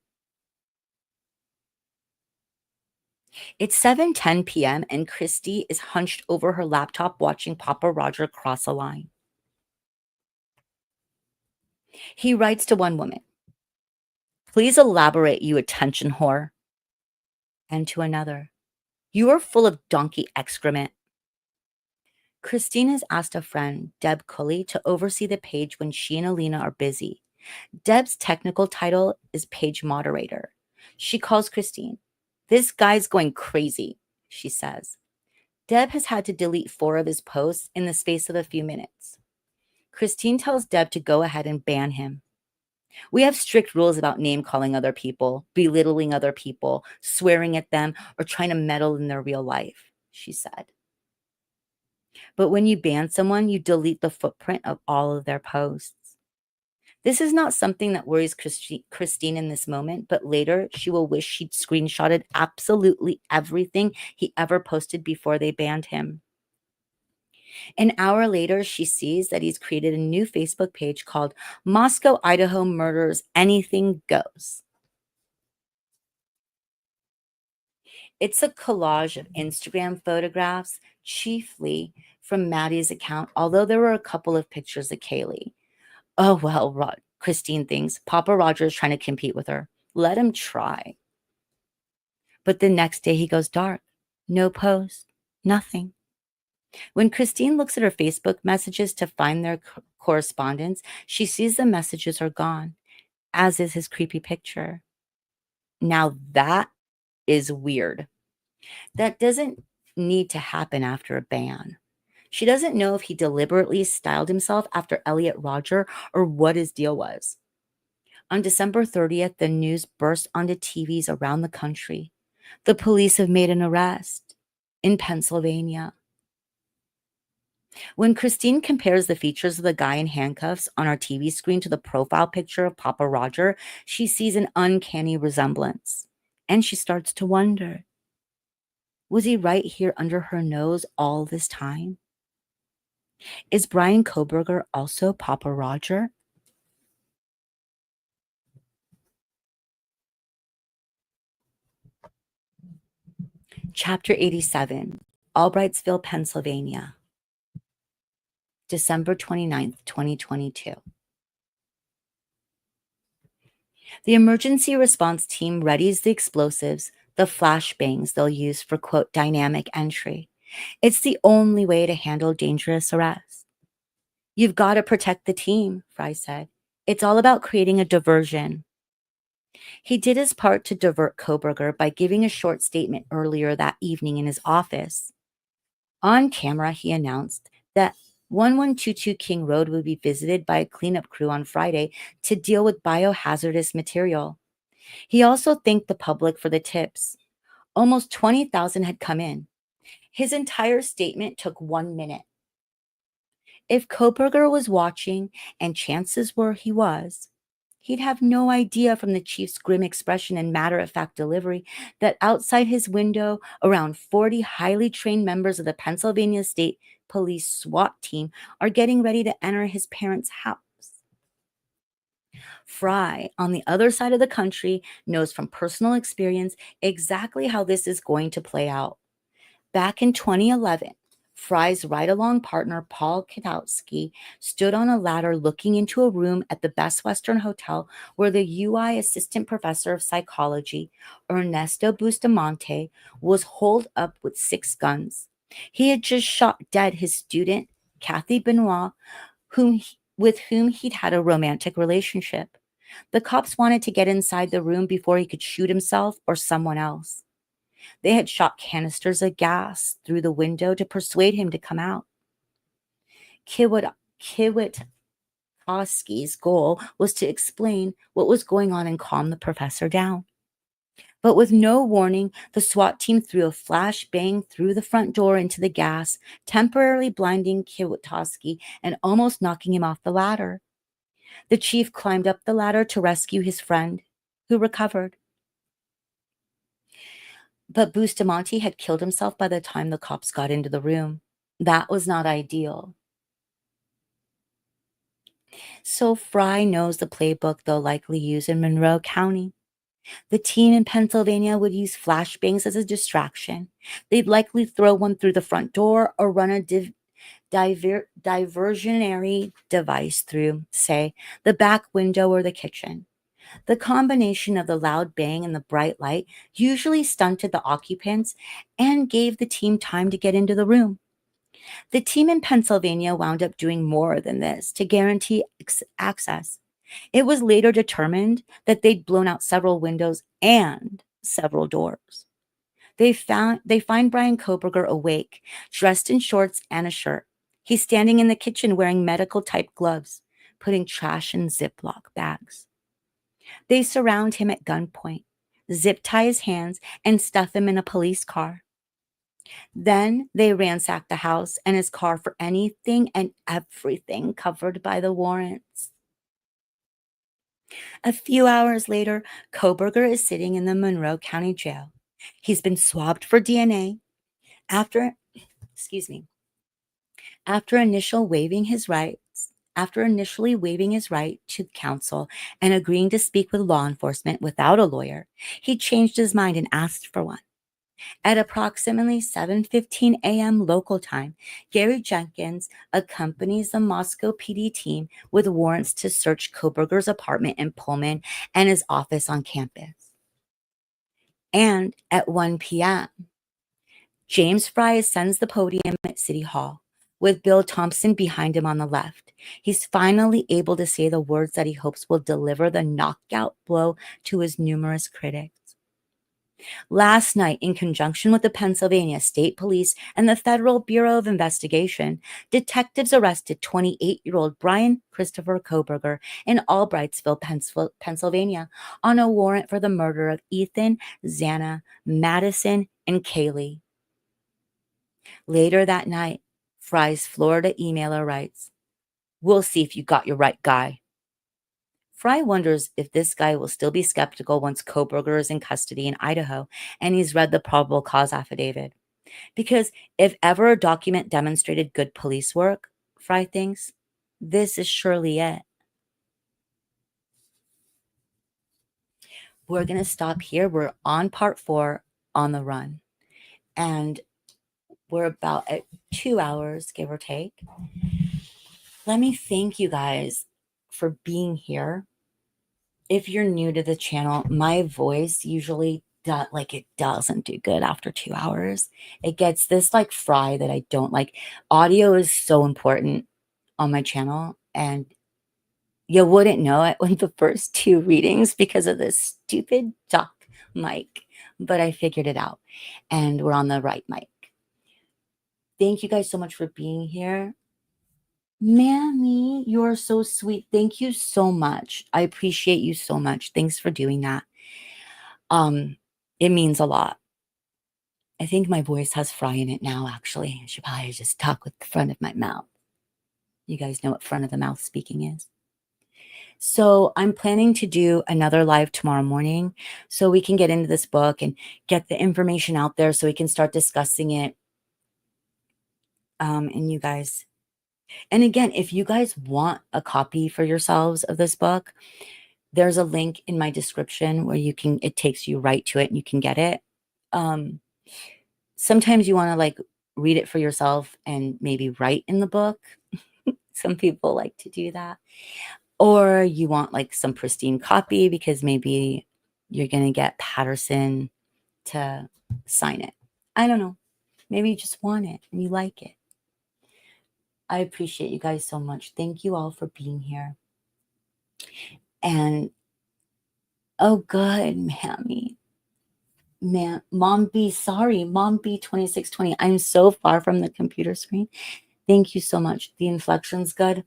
It's 7:10 p.m. and Christy is hunched over her laptop watching Papa Roger cross a line. He writes to one woman, "Please elaborate, you attention whore." And to another, "You are full of donkey excrement." Christine has asked a friend, Deb Cully, to oversee the page when she and Alina are busy. Deb's technical title is page moderator. She calls Christine. This guy's going crazy, she says. Deb has had to delete 4 of his posts in the space of a few minutes. Christine tells Deb to go ahead and ban him. We have strict rules about name calling other people, belittling other people, swearing at them, or trying to meddle in their real life, she said. But when you ban someone, you delete the footprint of all of their posts. This is not something that worries Christine in this moment, but later she will wish she'd screenshotted absolutely everything he ever posted before they banned him. An hour later, she sees that he's created a new Facebook page called Moscow, Idaho Murders Anything Goes. It's a collage of Instagram photographs, chiefly from Maddie's account, although there were a couple of pictures of Kaylee. Oh, well, Christine thinks Papa Roger's trying to compete with her. Let him try. But the next day he goes dark. No post, nothing. When Christine looks at her Facebook messages to find their correspondence, she sees the messages are gone, as is his creepy picture. Now that is weird. That doesn't need to happen after a ban. She doesn't know if he deliberately styled himself after Elliot Rodger or what his deal was. On December 30th, the news burst onto TVs around the country. The police have made an arrest in Pennsylvania. When Christine compares the features of the guy in handcuffs on our TV screen to the profile picture of Papa Roger, she sees an uncanny resemblance. And she starts to wonder, was he right here under her nose all this time? Is Brian Koberger also Papa Roger? Chapter 87, Albrightsville, Pennsylvania, December 29th, 2022. The emergency response team readies the explosives, the flashbangs they'll use for, quote, dynamic entry. It's the only way to handle dangerous arrests. You've got to protect the team, Fry said. It's all about creating a diversion. He did his part to divert Koberger by giving a short statement earlier that evening in his office. On camera, he announced that 1122 King Road would be visited by a cleanup crew on Friday to deal with biohazardous material. He also thanked the public for the tips. Almost 20,000 had come in. His entire statement took 1 minute. If Koberger was watching, and chances were he was, he'd have no idea from the chief's grim expression and matter-of-fact delivery that outside his window, around 40 highly trained members of the Pennsylvania State Police SWAT team are getting ready to enter his parents' house. Fry, on the other side of the country, knows from personal experience exactly how this is going to play out. Back in 2011, Fry's ride-along partner, Paul Kitowski, stood on a ladder looking into a room at the Best Western Hotel where the UI assistant professor of psychology, Ernesto Bustamante, was holed up with 6 guns. He had just shot dead his student, Kathy Benoit, with whom he'd had a romantic relationship. The cops wanted to get inside the room before he could shoot himself or someone else. They had shot canisters of gas through the window to persuade him to come out. Kiwitkowski's goal was to explain what was going on and calm the professor down. But with no warning, the SWAT team threw a flashbang through the front door into the gas, temporarily blinding Kiwitkowski and almost knocking him off the ladder. The chief climbed up the ladder to rescue his friend, who recovered. But Bustamante had killed himself by the time the cops got into the room. That was not ideal. So Fry knows the playbook they'll likely use in Monroe County. The team in Pennsylvania would use flashbangs as a distraction. They'd likely throw one through the front door or run a diversionary device through, say, the back window or the kitchen. The combination of the loud bang and the bright light usually stunted the occupants and gave the team time to get into the room. The team in Pennsylvania wound up doing more than this to guarantee access. It was later determined that they'd blown out several windows and several doors. They find Brian Koberger awake, dressed in shorts and a shirt. He's standing in the kitchen wearing medical type gloves, putting trash in Ziploc bags. They surround him at gunpoint, zip tie his hands, and stuff him in a police car. Then they ransack the house and his car for anything and everything covered by the warrants. A few hours later, Koberger is sitting in the Monroe County Jail. He's been swabbed for DNA. After, excuse me, after initially waiving his right to counsel and agreeing to speak with law enforcement without a lawyer, he changed his mind and asked for one. At approximately 7:15 a.m. local time, Gary Jenkins accompanies the Moscow PD team with warrants to search Koberger's apartment in Pullman and his office on campus. And at 1 p.m., James Fry ascends the podium at City Hall, with Bill Thompson behind him on the left. He's finally able to say the words that he hopes will deliver the knockout blow to his numerous critics. Last night, in conjunction with the Pennsylvania State Police and the Federal Bureau of Investigation, detectives arrested 28-year-old Brian Christopher Koberger in Albrightsville, Pennsylvania, on a warrant for the murder of Ethan, Zana, Madison, and Kaylee. Later that night, Fry's Florida emailer writes, "We'll see if you got your right guy." Fry wonders if this guy will still be skeptical once Koberger is in custody in Idaho and he's read the probable cause affidavit. Because if ever a document demonstrated good police work, Fry thinks, this is surely it. We're going to stop here. We're on part 4, On the Run. And we're about at 2 hours, give or take. Let me thank you guys for being here. If you're new to the channel, my voice usually it doesn't do good after 2 hours. It gets this like fry that I don't like. Audio is so important on my channel, and you wouldn't know it with the first 2 readings because of this stupid duck mic, but I figured it out and we're on the right mic. Thank you guys so much for being here. Mammy, you're so sweet. Thank you so much. I appreciate you so much. Thanks for doing that. It means a lot. I think my voice has fry in it now, actually. I should probably just talk with the front of my mouth. You guys know what front of the mouth speaking is. So I'm planning to do another live tomorrow morning so we can get into this book and get the information out there so we can start discussing it. And you guys, and again, if you guys want a copy for yourselves of this book, there's a link in my description where it takes you right to it and you can get it. Sometimes you want to like read it for yourself and maybe write in the book. Some people like to do that. Or you want like some pristine copy because maybe you're going to get Patterson to sign it. I don't know. Maybe you just want it and you like it. I appreciate you guys so much. Thank you all for being here. And, oh, good, Mammy. Mom B, sorry, Mom B 2620. I'm so far from the computer screen. Thank you so much. The inflection's good.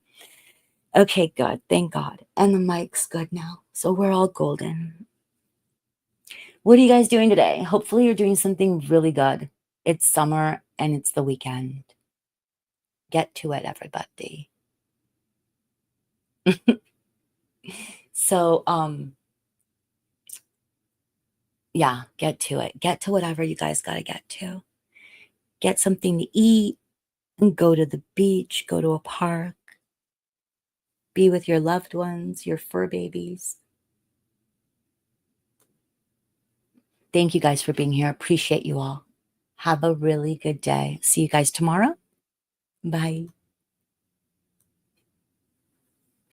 Okay, good. Thank God. And the mic's good now. So we're all golden. What are you guys doing today? Hopefully you're doing something really good. It's summer and it's the weekend. Get to it, everybody. So, yeah, get to it. Get to whatever you guys got to get to. Get something to eat and go to the beach, go to a park, be with your loved ones, your fur babies. Thank you guys for being here. Appreciate you all. Have a really good day. See you guys tomorrow. Bye.